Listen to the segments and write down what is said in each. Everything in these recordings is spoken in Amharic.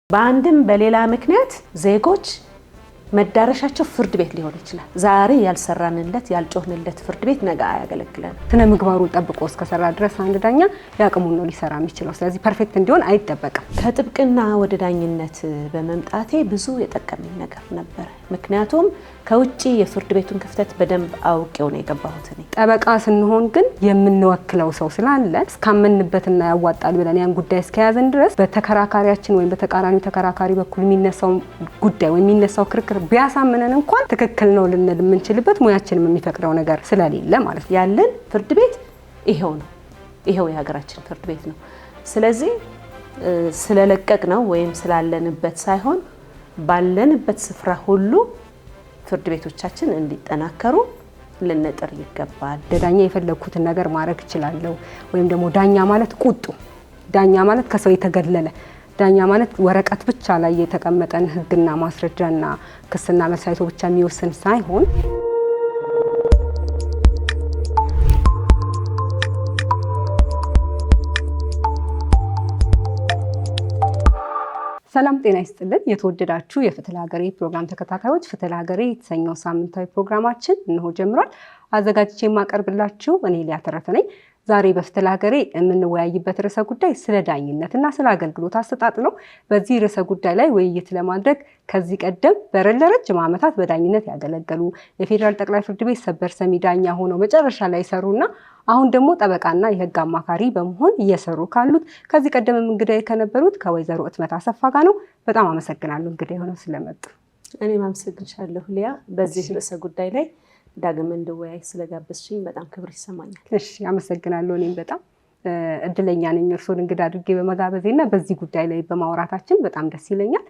በአንድም በሌላ ምክንያት ዜጎች መዳረሻቸው ፍርድ ቤት ሊሆን ይችላል። ዛሬ ያልሰራንለት ያልጮህንለት ፍርድ ቤት ነገ አያገለግለን። ስነ ምግባሩን ጠብቆ እስከሰራ ድረስ አንድ ዳኛ ያቅሙን ነው ሊሰራ የሚችለው። ስለዚህ ፐርፌክት እንዲሆን አይጠበቅም። ከጥብቅና ወደ ዳኝነት በመምጣቴ ብዙ የጠቀመኝ ነገር ነበር። ምክንያቱም ከውጪ የፍርድ ቤቱን ክፍተት በደንብ አውቄው ነው የገባሁት። ጠበቃ ስንሆን ግን የምንወክለው ሰው ስላለ እስካመንበትና ያዋጣል ብለን ያን ጉዳይ እስከያዘን ድረስ በተከራካሪያችን ወይም በተቃራኒው ተከራካሪ በኩል የሚነሳው ጉዳይ ወይም የሚነሳው ክርክር ቢያሳምነን እንኳን ትክክል ነው ልንል የምንችልበት ሙያችንም የሚፈቅደው ነገር ስለሌለ ማለት ነው። ያለን ፍርድ ቤት ይሄው ነው። ይሄው የሀገራችን ፍርድ ቤት ነው። ስለዚህ ስለለቀቅ ነው ወይም ስላለንበት ሳይሆን ባለንበት ስፍራ ሁሉ ፍርድ ቤቶቻችን እንዲጠናከሩ ልንጥር ይገባል። ዳኛ የፈለኩትን ነገር ማድረግ እችላለሁ ወይም ደግሞ ዳኛ ማለት ቁጡ፣ ዳኛ ማለት ከሰው የተገለለ፣ ዳኛ ማለት ወረቀት ብቻ ላይ የተቀመጠን ህግና ማስረጃና ክስና መልስ አይቶ ብቻ የሚወስን ሳይሆን ሰላም ጤና ይስጥልን። የተወደዳችሁ የፍትህ ለሀገሬ ፕሮግራም ተከታታዮች፣ ፍትህ ለሀገሬ የተሰኘው ሳምንታዊ ፕሮግራማችን እንሆ ጀምሯል። አዘጋጅቼ የማቀርብላችሁ እኔ ሊያ ተረፈ ነኝ። ዛሬ በፍትህ ለሀገሬ የምንወያይበት ርዕሰ ጉዳይ ስለ ዳኝነትና ስለ አገልግሎት አሰጣጥ ነው። በዚህ ርዕሰ ጉዳይ ላይ ውይይት ለማድረግ ከዚህ ቀደም ለረጅም ዓመታት በዳኝነት ያገለገሉ የፌዴራል ጠቅላይ ፍርድ ቤት ሰበር ሰሚ ዳኛ ሆነው መጨረሻ ላይ ሰሩና አሁን ደግሞ ጠበቃና የህግ አማካሪ በመሆን እየሰሩ ካሉት ከዚህ ቀደም እንግዳዬ ከነበሩት ከወይዘሮ እትመት አሰፋ ጋር ነው። በጣም አመሰግናለሁ እንግዳዬ ሆነው ስለመጡ። እኔም አመሰግንሻለሁ ሊያ። በዚህ ርዕሰ ጉዳይ ላይ ዳግም እንድወያይ ስለጋበዝሽኝ በጣም ክብር ይሰማኛል። እሺ አመሰግናለሁ። እኔም በጣም እድለኛ ነኝ እርስዎን እንግዳ አድርጌ በመጋበዜና በዚህ ጉዳይ ላይ በማውራታችን በጣም ደስ ይለኛል።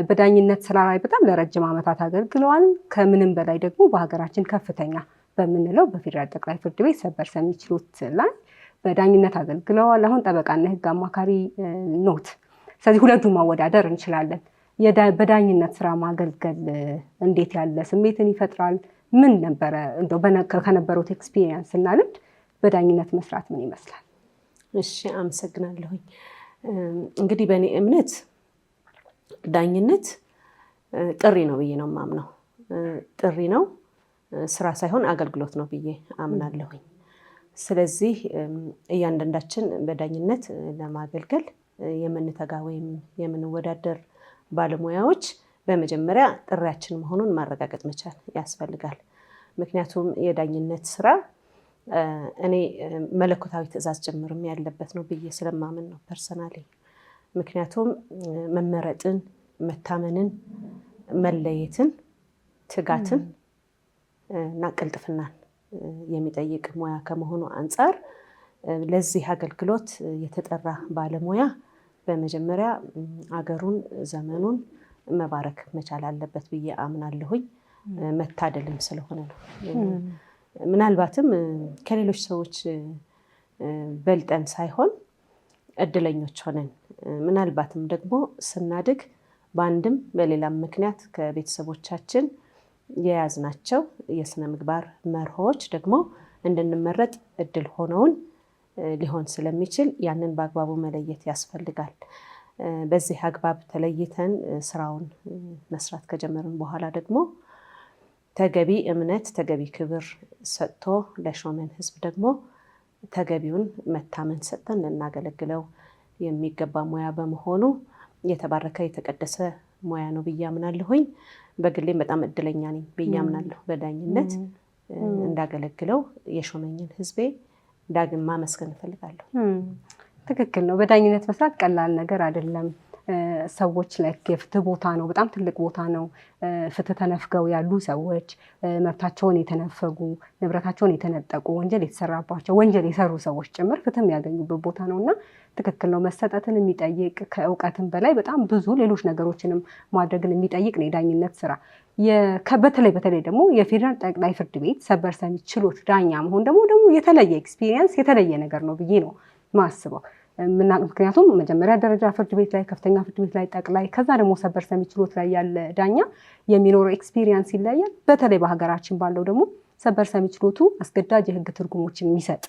በዳኝነት ስራ ላይ በጣም ለረጅም ዓመታት አገልግለዋል። ከምንም በላይ ደግሞ በሀገራችን ከፍተኛ በምንለው በፌዴራል ጠቅላይ ፍርድ ቤት ሰበር ሰሚ ችሎት ላይ በዳኝነት አገልግለዋል። አሁን ጠበቃና ህግ አማካሪ ኖት። ስለዚህ ሁለቱን ማወዳደር እንችላለን። በዳኝነት ስራ ማገልገል እንዴት ያለ ስሜትን ይፈጥራል? ምን ነበረ እንደው ከነበሩት ኤክስፒሪየንስ እና ልምድ በዳኝነት መስራት ምን ይመስላል? እሺ አመሰግናለሁኝ። እንግዲህ በእኔ እምነት ዳኝነት ጥሪ ነው ብዬ ነው የማምነው። ጥሪ ነው፣ ስራ ሳይሆን አገልግሎት ነው ብዬ አምናለሁኝ። ስለዚህ እያንዳንዳችን በዳኝነት ለማገልገል የምንተጋ ወይም የምንወዳደር ባለሙያዎች በመጀመሪያ ጥሪያችን መሆኑን ማረጋገጥ መቻል ያስፈልጋል። ምክንያቱም የዳኝነት ስራ እኔ መለኮታዊ ትዕዛዝ ጭምርም ያለበት ነው ብዬ ስለማምን ነው ፐርሰናሊ። ምክንያቱም መመረጥን፣ መታመንን፣ መለየትን፣ ትጋትን እና ቅልጥፍናን የሚጠይቅ ሙያ ከመሆኑ አንጻር ለዚህ አገልግሎት የተጠራ ባለሙያ በመጀመሪያ አገሩን ዘመኑን መባረክ መቻል አለበት ብዬ አምናለሁኝ። መታደልም ስለሆነ ነው። ምናልባትም ከሌሎች ሰዎች በልጠን ሳይሆን እድለኞች ሆነን ምናልባትም ደግሞ ስናድግ በአንድም በሌላም ምክንያት ከቤተሰቦቻችን የያዝናቸው የስነ ምግባር መርሆች ደግሞ እንድንመረጥ እድል ሆነውን ሊሆን ስለሚችል ያንን በአግባቡ መለየት ያስፈልጋል። በዚህ አግባብ ተለይተን ስራውን መስራት ከጀመርን በኋላ ደግሞ ተገቢ እምነት፣ ተገቢ ክብር ሰጥቶ ለሾመን ህዝብ ደግሞ ተገቢውን መታመን ሰጥተን ልናገለግለው የሚገባ ሙያ በመሆኑ የተባረከ የተቀደሰ ሙያ ነው ብዬ አምናለሁኝ። በግሌም በጣም እድለኛ ነኝ ብዬ አምናለሁ። በዳኝነት እንዳገለግለው የሾመኝን ህዝቤ ዳግም ማመስገን እፈልጋለሁ። ትክክል ነው። በዳኝነት መስራት ቀላል ነገር አይደለም። ሰዎች ላይ የፍትህ ቦታ ነው፣ በጣም ትልቅ ቦታ ነው። ፍትህ ተነፍገው ያሉ ሰዎች፣ መብታቸውን የተነፈጉ፣ ንብረታቸውን የተነጠቁ፣ ወንጀል የተሰራባቸው፣ ወንጀል የሰሩ ሰዎች ጭምር ፍትህ የሚያገኙበት ቦታ ነውና ትክክል ነው። መሰጠትን የሚጠይቅ ከእውቀትም በላይ በጣም ብዙ ሌሎች ነገሮችንም ማድረግን የሚጠይቅ ነው የዳኝነት ስራ። በተለይ ደግሞ የፌዴራል ጠቅላይ ፍርድ ቤት ሰበር ሰሚ ችሎት ዳኛ መሆን ደግሞ የተለየ ኤክስፒሪየንስ የተለየ ነገር ነው ብዬ ነው ማስበው። ምክንያቱም መጀመሪያ ደረጃ ፍርድ ቤት ላይ፣ ከፍተኛ ፍርድ ቤት ላይ፣ ጠቅላይ፣ ከዛ ደግሞ ሰበር ሰሚ ችሎት ላይ ያለ ዳኛ የሚኖረው ኤክስፒሪየንስ ይለያል። በተለይ በሀገራችን ባለው ደግሞ ሰበር ሰሚ ችሎቱ አስገዳጅ የህግ ትርጉሞችን የሚሰጥ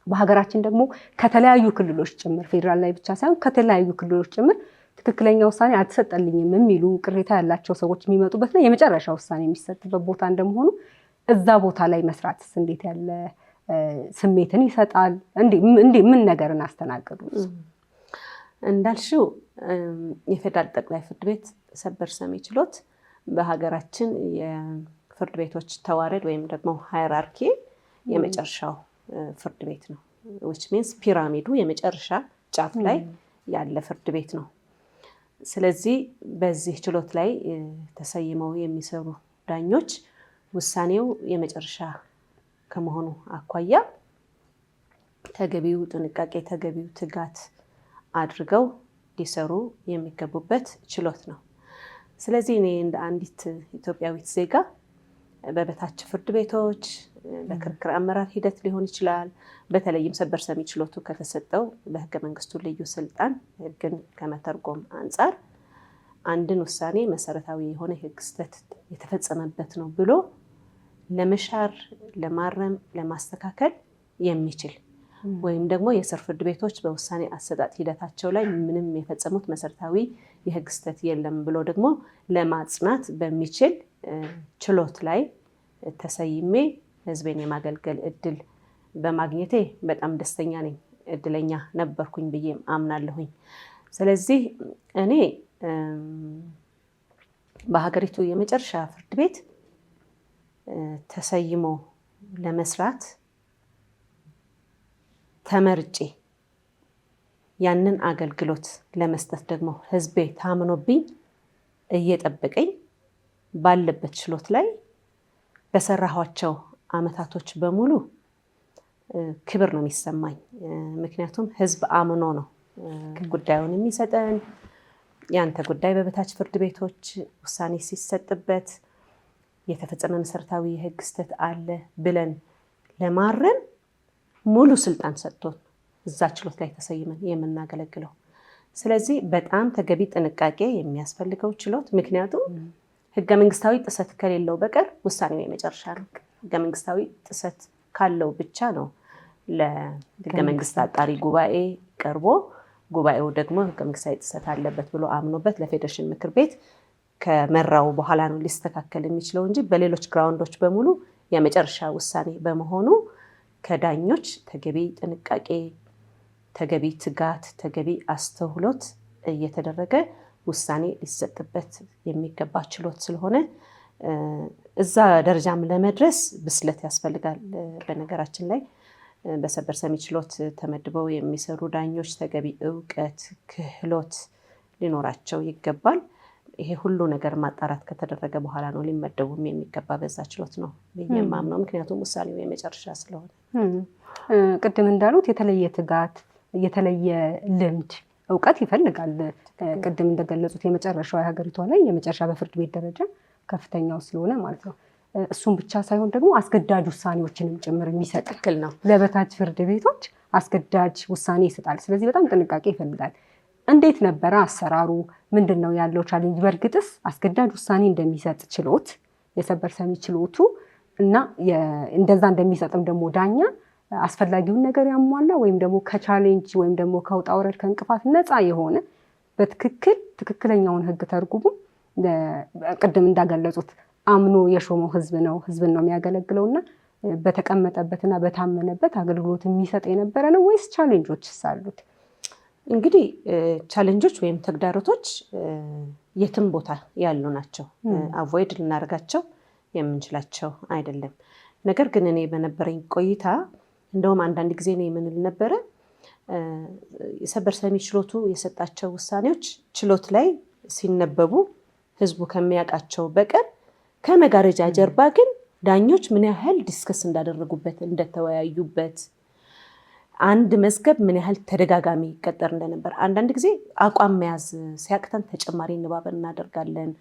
በሀገራችን ደግሞ ከተለያዩ ክልሎች ጭምር ፌዴራል ላይ ብቻ ሳይሆን ከተለያዩ ክልሎች ጭምር ትክክለኛ ውሳኔ አልተሰጠልኝም የሚሉ ቅሬታ ያላቸው ሰዎች የሚመጡበትና የመጨረሻ ውሳኔ የሚሰጥበት ቦታ እንደመሆኑ እዛ ቦታ ላይ መስራትስ እንዴት ያለ ስሜትን ይሰጣል? ምን ነገርን አስተናገዱ? እንዳልሽው የፌዴራል ጠቅላይ ፍርድ ቤት ሰበር ሰሚ ችሎት በሀገራችን የፍርድ ቤቶች ተዋረድ ወይም ደግሞ ሃይራርኪ የመጨረሻው ፍርድ ቤት ነው። which means ፒራሚዱ የመጨረሻ ጫፍ ላይ ያለ ፍርድ ቤት ነው። ስለዚህ በዚህ ችሎት ላይ ተሰይመው የሚሰሩ ዳኞች ውሳኔው የመጨረሻ ከመሆኑ አኳያ ተገቢው ጥንቃቄ፣ ተገቢው ትጋት አድርገው ሊሰሩ የሚገቡበት ችሎት ነው። ስለዚህ እኔ እንደ አንዲት ኢትዮጵያዊት ዜጋ በበታች ፍርድ ቤቶች በክርክር አመራር ሂደት ሊሆን ይችላል። በተለይም ሰበር ሰሚ ችሎቱ ከተሰጠው በህገ መንግስቱ ልዩ ስልጣን ህግን ከመተርጎም አንጻር አንድን ውሳኔ መሰረታዊ የሆነ የህግ ስህተት የተፈጸመበት ነው ብሎ ለመሻር፣ ለማረም፣ ለማስተካከል የሚችል ወይም ደግሞ የስር ፍርድ ቤቶች በውሳኔ አሰጣጥ ሂደታቸው ላይ ምንም የፈጸሙት መሰረታዊ የህግ ስህተት የለም ብሎ ደግሞ ለማጽናት በሚችል ችሎት ላይ ተሰይሜ ህዝቤን የማገልገል እድል በማግኘቴ በጣም ደስተኛ ነኝ። እድለኛ ነበርኩኝ ብዬ አምናለሁኝ። ስለዚህ እኔ በሀገሪቱ የመጨረሻ ፍርድ ቤት ተሰይሞ ለመስራት ተመርጬ ያንን አገልግሎት ለመስጠት ደግሞ ህዝቤ ታምኖብኝ እየጠበቀኝ ባለበት ችሎት ላይ በሰራኋቸው አመታቶች በሙሉ ክብር ነው የሚሰማኝ። ምክንያቱም ህዝብ አምኖ ነው ጉዳዩን የሚሰጠን። ያንተ ጉዳይ በበታች ፍርድ ቤቶች ውሳኔ ሲሰጥበት የተፈጸመ መሰረታዊ የህግ ስህተት አለ ብለን ለማረም ሙሉ ስልጣን ሰጥቶን እዛ ችሎት ላይ ተሰይመን የምናገለግለው። ስለዚህ በጣም ተገቢ ጥንቃቄ የሚያስፈልገው ችሎት፣ ምክንያቱም ህገ መንግስታዊ ጥሰት ከሌለው በቀር ውሳኔው የመጨረሻ ነው። ህገ መንግስታዊ ጥሰት ካለው ብቻ ነው ለህገ መንግስት አጣሪ ጉባኤ ቀርቦ ጉባኤው ደግሞ ህገ መንግስታዊ ጥሰት አለበት ብሎ አምኖበት ለፌዴሬሽን ምክር ቤት ከመራው በኋላ ነው ሊስተካከል የሚችለው እንጂ በሌሎች ግራውንዶች በሙሉ የመጨረሻ ውሳኔ በመሆኑ ከዳኞች ተገቢ ጥንቃቄ፣ ተገቢ ትጋት፣ ተገቢ አስተውሎት እየተደረገ ውሳኔ ሊሰጥበት የሚገባ ችሎት ስለሆነ እዛ ደረጃም ለመድረስ ብስለት ያስፈልጋል። በነገራችን ላይ በሰበር ሰሚ ችሎት ተመድበው የሚሰሩ ዳኞች ተገቢ እውቀት፣ ክህሎት ሊኖራቸው ይገባል። ይሄ ሁሉ ነገር ማጣራት ከተደረገ በኋላ ነው ሊመደቡም የሚገባ በዛ ችሎት ነው ብዬ የማምነው። ምክንያቱም ውሳኔው የመጨረሻ ስለሆነ። ቅድም እንዳሉት የተለየ ትጋት፣ የተለየ ልምድ፣ እውቀት ይፈልጋል። ቅድም እንደገለጹት የመጨረሻው የሀገሪቷ ላይ የመጨረሻ በፍርድ ቤት ደረጃ ከፍተኛው ስለሆነ ማለት ነው። እሱም ብቻ ሳይሆን ደግሞ አስገዳጅ ውሳኔዎችንም ጭምር የሚሰጥ ትክክል ነው። ለበታች ፍርድ ቤቶች አስገዳጅ ውሳኔ ይሰጣል። ስለዚህ በጣም ጥንቃቄ ይፈልጋል። እንዴት ነበረ አሰራሩ? ምንድን ነው ያለው ቻሌንጅ? በእርግጥስ አስገዳጅ ውሳኔ እንደሚሰጥ ችሎት የሰበር ሰሚ ችሎቱ እና እንደዛ እንደሚሰጥም ደግሞ ዳኛ አስፈላጊውን ነገር ያሟላ ወይም ደግሞ ከቻሌንጅ ወይም ደግሞ ከውጣ ውረድ ከእንቅፋት ነፃ የሆነ ትክክለኛውን ህግ ተርጉሙ ቅድም እንዳገለጹት አምኖ የሾመው ህዝብ ነው፣ ህዝብን ነው የሚያገለግለው እና በተቀመጠበትና በታመነበት አገልግሎት የሚሰጥ የነበረ ነው ወይስ ቻሌንጆች አሉት? እንግዲህ ቻሌንጆች ወይም ተግዳሮቶች የትም ቦታ ያሉ ናቸው። አቮይድ ልናደርጋቸው የምንችላቸው አይደለም። ነገር ግን እኔ በነበረኝ ቆይታ እንደውም አንዳንድ ጊዜ ነው የምንል ነበረ የሰበር ሰሚ ችሎቱ የሰጣቸው ውሳኔዎች ችሎት ላይ ሲነበቡ ህዝቡ ከሚያውቃቸው በቀር ከመጋረጃ ጀርባ ግን ዳኞች ምን ያህል ዲስከስ እንዳደረጉበት፣ እንደተወያዩበት፣ አንድ መዝገብ ምን ያህል ተደጋጋሚ ይቀጠር እንደነበር፣ አንዳንድ ጊዜ አቋም መያዝ ሲያቅተን ተጨማሪ ንባብ እናደርጋለን።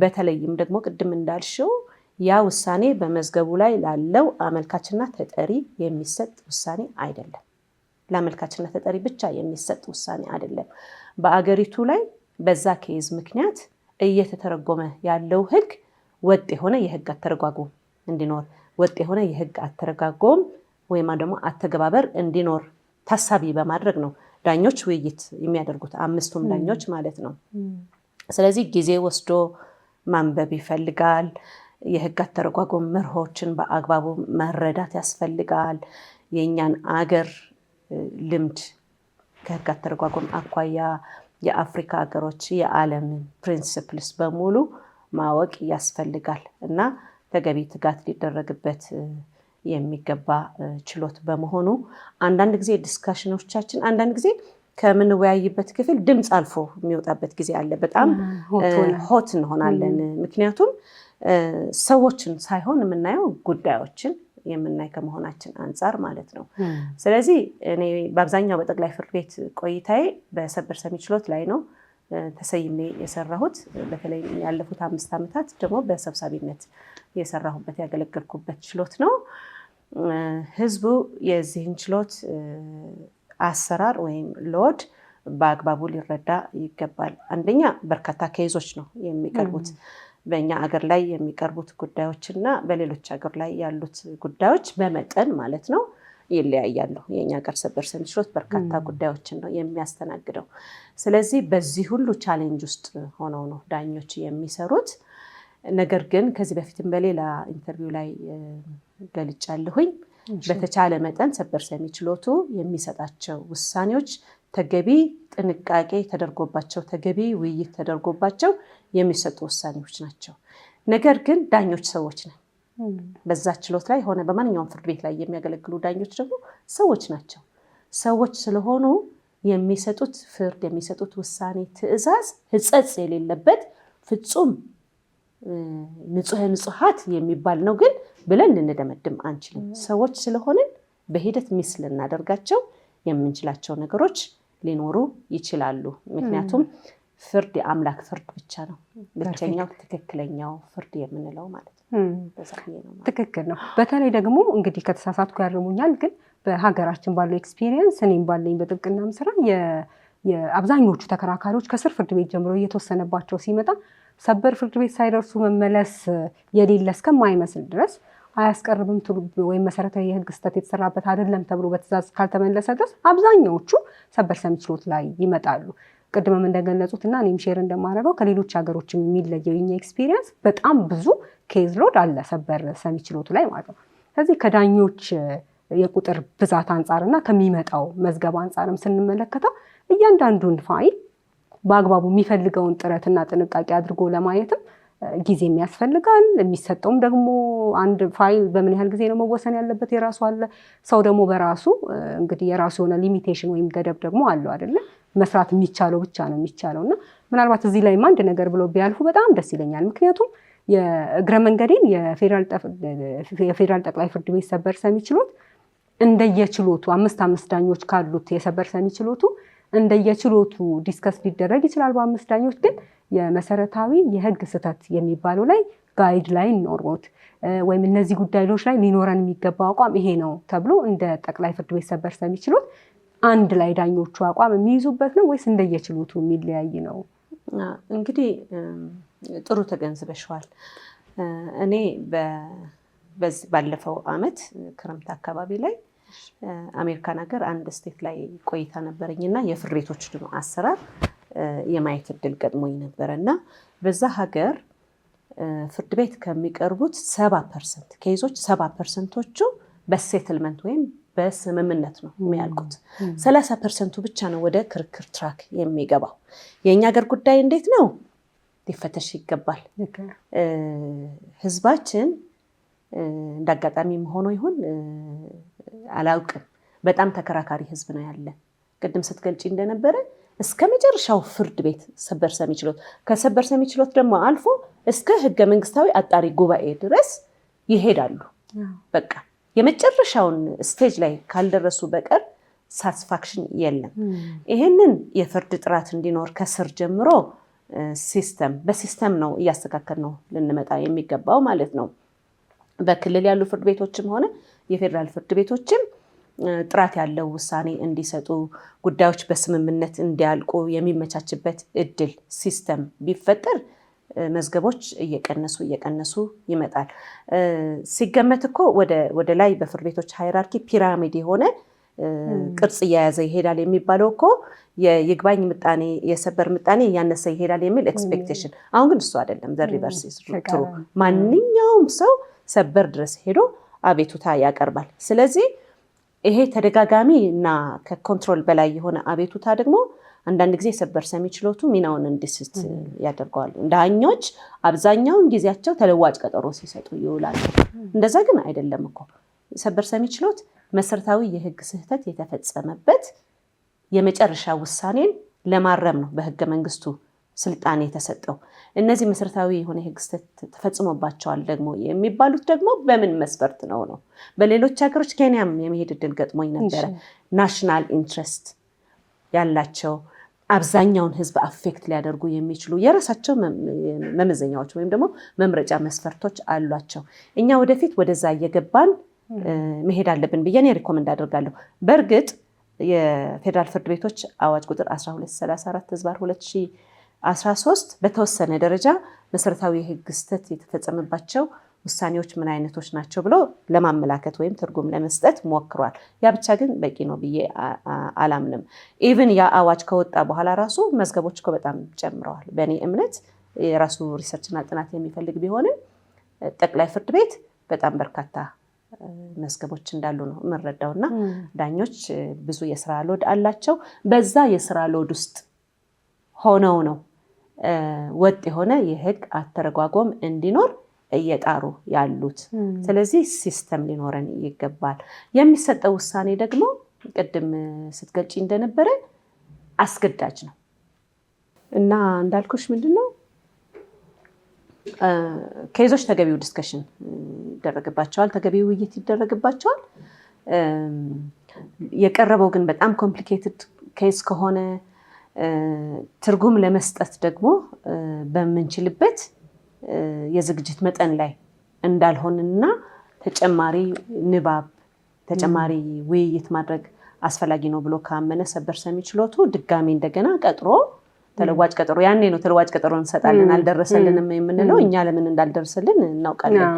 በተለይም ደግሞ ቅድም እንዳልሽው ያ ውሳኔ በመዝገቡ ላይ ላለው አመልካችና ተጠሪ የሚሰጥ ውሳኔ አይደለም። ለአመልካችና ተጠሪ ብቻ የሚሰጥ ውሳኔ አይደለም። በአገሪቱ ላይ በዛ ኬዝ ምክንያት እየተተረጎመ ያለው ህግ ወጥ የሆነ የህግ አተረጓጎም እንዲኖር፣ ወጥ የሆነ የህግ አተረጓጎም ወይም ደግሞ አተገባበር እንዲኖር ታሳቢ በማድረግ ነው ዳኞች ውይይት የሚያደርጉት 5ቱም ዳኞች ማለት ነው። ስለዚህ ጊዜ ወስዶ ማንበብ ይፈልጋል። የህግ አተረጓጎም መርሆችን በአግባቡ መረዳት ያስፈልጋል። የእኛን አገር ልምድ ከህግ አተረጓጎም አኳያ የአፍሪካ ሀገሮች የዓለም ፕሪንሲፕልስ በሙሉ ማወቅ ያስፈልጋል እና ተገቢ ትጋት ሊደረግበት የሚገባ ችሎት በመሆኑ አንዳንድ ጊዜ ዲስካሽኖቻችን አንዳንድ ጊዜ ከምንወያይበት ክፍል ድምፅ አልፎ የሚወጣበት ጊዜ አለ። በጣም ሆት እንሆናለን። ምክንያቱም ሰዎችን ሳይሆን የምናየው ጉዳዮችን የምናይ ከመሆናችን አንጻር ማለት ነው። ስለዚህ እኔ በአብዛኛው በጠቅላይ ፍርድ ቤት ቆይታዬ በሰበር ሰሚ ችሎት ላይ ነው ተሰይሜ የሰራሁት። በተለይ ያለፉት 5 ዓመታት ደግሞ በሰብሳቢነት የሰራሁበት ያገለገልኩበት ችሎት ነው። ህዝቡ የዚህን ችሎት አሰራር ወይም ሎድ በአግባቡ ሊረዳ ይገባል። አንደኛ በርካታ ኬዞች ነው የሚቀርቡት። በእኛ አገር ላይ የሚቀርቡት ጉዳዮችና በሌሎች ሀገር ላይ ያሉት ጉዳዮች በመጠን ማለት ነው ይለያያሉ። የእኛ ሀገር ሰበር ሰሚ ችሎት በርካታ ጉዳዮችን ነው የሚያስተናግደው። ስለዚህ በዚህ ሁሉ ቻሌንጅ ውስጥ ሆነው ነው ዳኞች የሚሰሩት። ነገር ግን ከዚህ በፊትም በሌላ ኢንተርቪው ላይ ገልጫለሁኝ። በተቻለ መጠን ሰበር ሰሚ ችሎቱ የሚሰጣቸው ውሳኔዎች ተገቢ ጥንቃቄ ተደርጎባቸው ተገቢ ውይይት ተደርጎባቸው የሚሰጡ ውሳኔዎች ናቸው። ነገር ግን ዳኞች ሰዎች ነን። በዛ ችሎት ላይ ሆነ በማንኛውም ፍርድ ቤት ላይ የሚያገለግሉ ዳኞች ደግሞ ሰዎች ናቸው። ሰዎች ስለሆኑ የሚሰጡት ፍርድ የሚሰጡት ውሳኔ ትዕዛዝ ሕጸጽ የሌለበት ፍጹም ንጹሃት የሚባል ነው ግን ብለን ልንደመድም አንችልም። ሰዎች ስለሆንን በሂደት ሚስ ልናደርጋቸው የምንችላቸው ነገሮች ሊኖሩ ይችላሉ። ምክንያቱም ፍርድ የአምላክ ፍርድ ብቻ ነው ብቸኛው ትክክለኛው ፍርድ የምንለው ማለት ነው። ትክክል ነው። በተለይ ደግሞ እንግዲህ ከተሳሳትኩ ያርሙኛል፣ ግን በሀገራችን ባለው ኤክስፒሪየንስ እኔም ባለኝ በጥብቅናም ስራ የአብዛኞቹ ተከራካሪዎች ከስር ፍርድ ቤት ጀምሮ እየተወሰነባቸው ሲመጣ ሰበር ፍርድ ቤት ሳይደርሱ መመለስ የሌለ እስከማይመስል ድረስ አያስቀርብም ወይም መሰረታዊ የህግ ስህተት የተሰራበት አይደለም ተብሎ በትዕዛዝ ካልተመለሰ ድረስ አብዛኛዎቹ ሰበር ሰሚ ችሎት ላይ ይመጣሉ። ቅድምም እንደገለጹት እና እኔም ሼር እንደማደርገው ከሌሎች ሀገሮችም የሚለየው የኛ ኤክስፒሪየንስ በጣም ብዙ ኬዝ ሎድ አለ ሰበር ሰሚ ችሎቱ ላይ ማለት ነው። ስለዚህ ከዳኞች የቁጥር ብዛት አንጻርና ከሚመጣው መዝገብ አንጻርም ስንመለከተው እያንዳንዱን ፋይል በአግባቡ የሚፈልገውን ጥረትና ጥንቃቄ አድርጎ ለማየትም ጊዜ የሚያስፈልጋል። የሚሰጠውም ደግሞ አንድ ፋይል በምን ያህል ጊዜ ነው መወሰን ያለበት የራሱ አለ። ሰው ደግሞ በራሱ እንግዲህ የራሱ የሆነ ሊሚቴሽን ወይም ገደብ ደግሞ አለው አይደለ? መስራት የሚቻለው ብቻ ነው የሚቻለው እና ምናልባት እዚህ ላይ አንድ ነገር ብሎ ቢያልፉ በጣም ደስ ይለኛል። ምክንያቱም የእግረ መንገዴን የፌዴራል ጠቅላይ ፍርድ ቤት ሰበር ሰሚ ችሎት እንደየችሎቱ 5 ዳኞች ካሉት የሰበር ሰሚ ችሎቱ እንደየችሎቱ ዲስከስ ሊደረግ ይችላል። በ5 ዳኞች ግን የመሰረታዊ የህግ ስህተት የሚባለው ላይ ጋይድ ላይን ኖሮት ወይም እነዚህ ጉዳዮች ላይ ሊኖረን የሚገባው አቋም ይሄ ነው ተብሎ እንደ ጠቅላይ ፍርድ ቤት ሰበር ሰሚ ችሎት አንድ ላይ ዳኞቹ አቋም የሚይዙበት ነው ወይስ እንደየችሎቱ የሚለያይ ነው? እንግዲህ ጥሩ ተገንዝበሽዋል። እኔ ባለፈው አመት ክረምት አካባቢ ላይ አሜሪካን ሀገር አንድ ስቴት ላይ ቆይታ ነበረኝና የፍርድ ቤቶች ደግሞ አሰራር የማየት እድል ገጥሞኝ ነበረ እና በዛ ሀገር ፍርድ ቤት ከሚቀርቡት 70% ኬዞች 70%ዎቹ በሴትልመንት ወይም በስምምነት ነው የሚያልቁት። 30%ቱ ብቻ ነው ወደ ክርክር ትራክ የሚገባው። የኛ ሀገር ጉዳይ እንዴት ነው ሊፈተሽ ይገባል። ህዝባችን እንዳጋጣሚም ሆኖ ይሁን አላውቅም በጣም ተከራካሪ ህዝብ ነው ያለ። ቅድም ስትገልጪ እንደነበረ እስከ መጨረሻው ፍርድ ቤት ሰበር ሰሚ ችሎት ከሰበር ሰሚ ችሎት ደግሞ አልፎ እስከ ህገ መንግስታዊ አጣሪ ጉባኤ ድረስ ይሄዳሉ። በቃ የመጨረሻውን ስቴጅ ላይ ካልደረሱ በቀር ሳቲስፋክሽን የለም። ይሄንን የፍርድ ጥራት እንዲኖር ከስር ጀምሮ በሲስተም ነው እያስተካከል ነው ልንመጣ የሚገባው ማለት ነው። በክልል ያሉ ፍርድ ቤቶችም ሆነ የፌዴራል ፍርድ ቤቶችም ጥራት ያለው ውሳኔ እንዲሰጡ ጉዳዮች በስምምነት እንዲያልቁ የሚመቻችበት እድል ሲስተም ቢፈጠር መዝገቦች እየቀነሱ ይመጣል። ሲገመት እኮ ወደ ላይ በፍርድ ቤቶች ሃይራርኪ ፒራሚድ የሆነ ቅርጽ እየያዘ ይሄዳል የሚባለው እኮ የይግባኝ ምጣኔ የሰበር ምጣኔ እያነሰ ይሄዳል የሚል ኤክስፔክቴሽን። አሁን ግን እሱ አይደለም። ዘ ሪቨርስ ኢዝ ትሩ። ማንኛውም ሰው ሰበር ድረስ ሄዶ አቤቱታ ያቀርባል። ስለዚህ ይሄ ተደጋጋሚ እና ከኮንትሮል በላይ የሆነ አቤቱታ ደግሞ አንዳንድ ጊዜ ሰበር ሰሚ ችሎቱ ሚናውን እንዲስት ያደርገዋል። ዳኞች አብዛኛውን ጊዜያቸው ተለዋጭ ቀጠሮ ሲሰጡ ይውላሉ። እንደዛ ግን አይደለም እኮ። ሰበር ሰሚ ችሎት መሰረታዊ የህግ ስህተት የተፈጸመበት የመጨረሻ ውሳኔን ለማረም ነው በህገ መንግስቱ ስልጣን የተሰጠው። እነዚህ መሰረታዊ የሆነ የህግ ስህተት ተፈጽሞባቸዋል ደግሞ የሚባሉት ደግሞ በምን መስፈርት ነው? በሌሎች ሀገሮች ኬንያም የመሄድ እድል ገጥሞኝ ነበረ። ናሽናል ኢንትረስት ያላቸው አብዛኛውን ህዝብ አፌክት ሊያደርጉ የሚችሉ የራሳቸው መመዘኛዎች ወይም ደግሞ መምረጫ መስፈርቶች አሏቸው። እኛ ወደፊት ወደዛ እየገባን መሄድ አለብን ብዬ እኔ ሪኮመንድ አደርጋለሁ። በእርግጥ የፌዴራል ፍርድ ቤቶች አዋጅ ቁጥር 1234/2013 በተወሰነ ደረጃ መሰረታዊ የህግ ስህተት የተፈጸመባቸው ውሳኔዎች ምን አይነቶች ናቸው ብሎ ለማመላከት ወይም ትርጉም ለመስጠት ሞክሯል። ያ ብቻ ግን በቂ ነው ብዬ አላምንም። ኢቭን ያ አዋጅ ከወጣ በኋላ ራሱ መዝገቦች እኮ በጣም ጨምረዋል። በእኔ እምነት የራሱ ሪሰርችና ጥናት የሚፈልግ ቢሆንም ጠቅላይ ፍርድ ቤት በጣም በርካታ መዝገቦች እንዳሉ ነው የምንረዳው እና ዳኞች ብዙ የስራ ሎድ አላቸው። በዛ የስራ ሎድ ውስጥ ሆነው ነው ወጥ የሆነ የህግ አተረጓጎም እንዲኖር እየጣሩ ያሉት። ስለዚህ ሲስተም ሊኖረን ይገባል። የሚሰጠው ውሳኔ ደግሞ ቅድም ስትገልጪ እንደነበረ አስገዳጅ ነው እና እንዳልኩሽ ምንድነው ኬዞች ተገቢው ዲስከሽን ይደረግባቸዋል፣ ተገቢው ውይይት ይደረግባቸዋል። የቀረበው ግን በጣም ኮምፕሊኬትድ ኬዝ ከሆነ ትርጉም ለመስጠት ደግሞ በምንችልበት የዝግጅት መጠን ላይ እንዳልሆንና ተጨማሪ ንባብ ተጨማሪ ውይይት ማድረግ አስፈላጊ ነው ብሎ ካመነ ሰበር ሰሚ ችሎቱ ድጋሚ እንደገና ቀጥሮ ተለዋጭ ቀጠሮ ያኔ ነው ተለዋጭ ቀጠሮ እንሰጣለን። አልደረሰልንም የምንለው እኛ ለምን እንዳልደረሰልን እናውቃለን።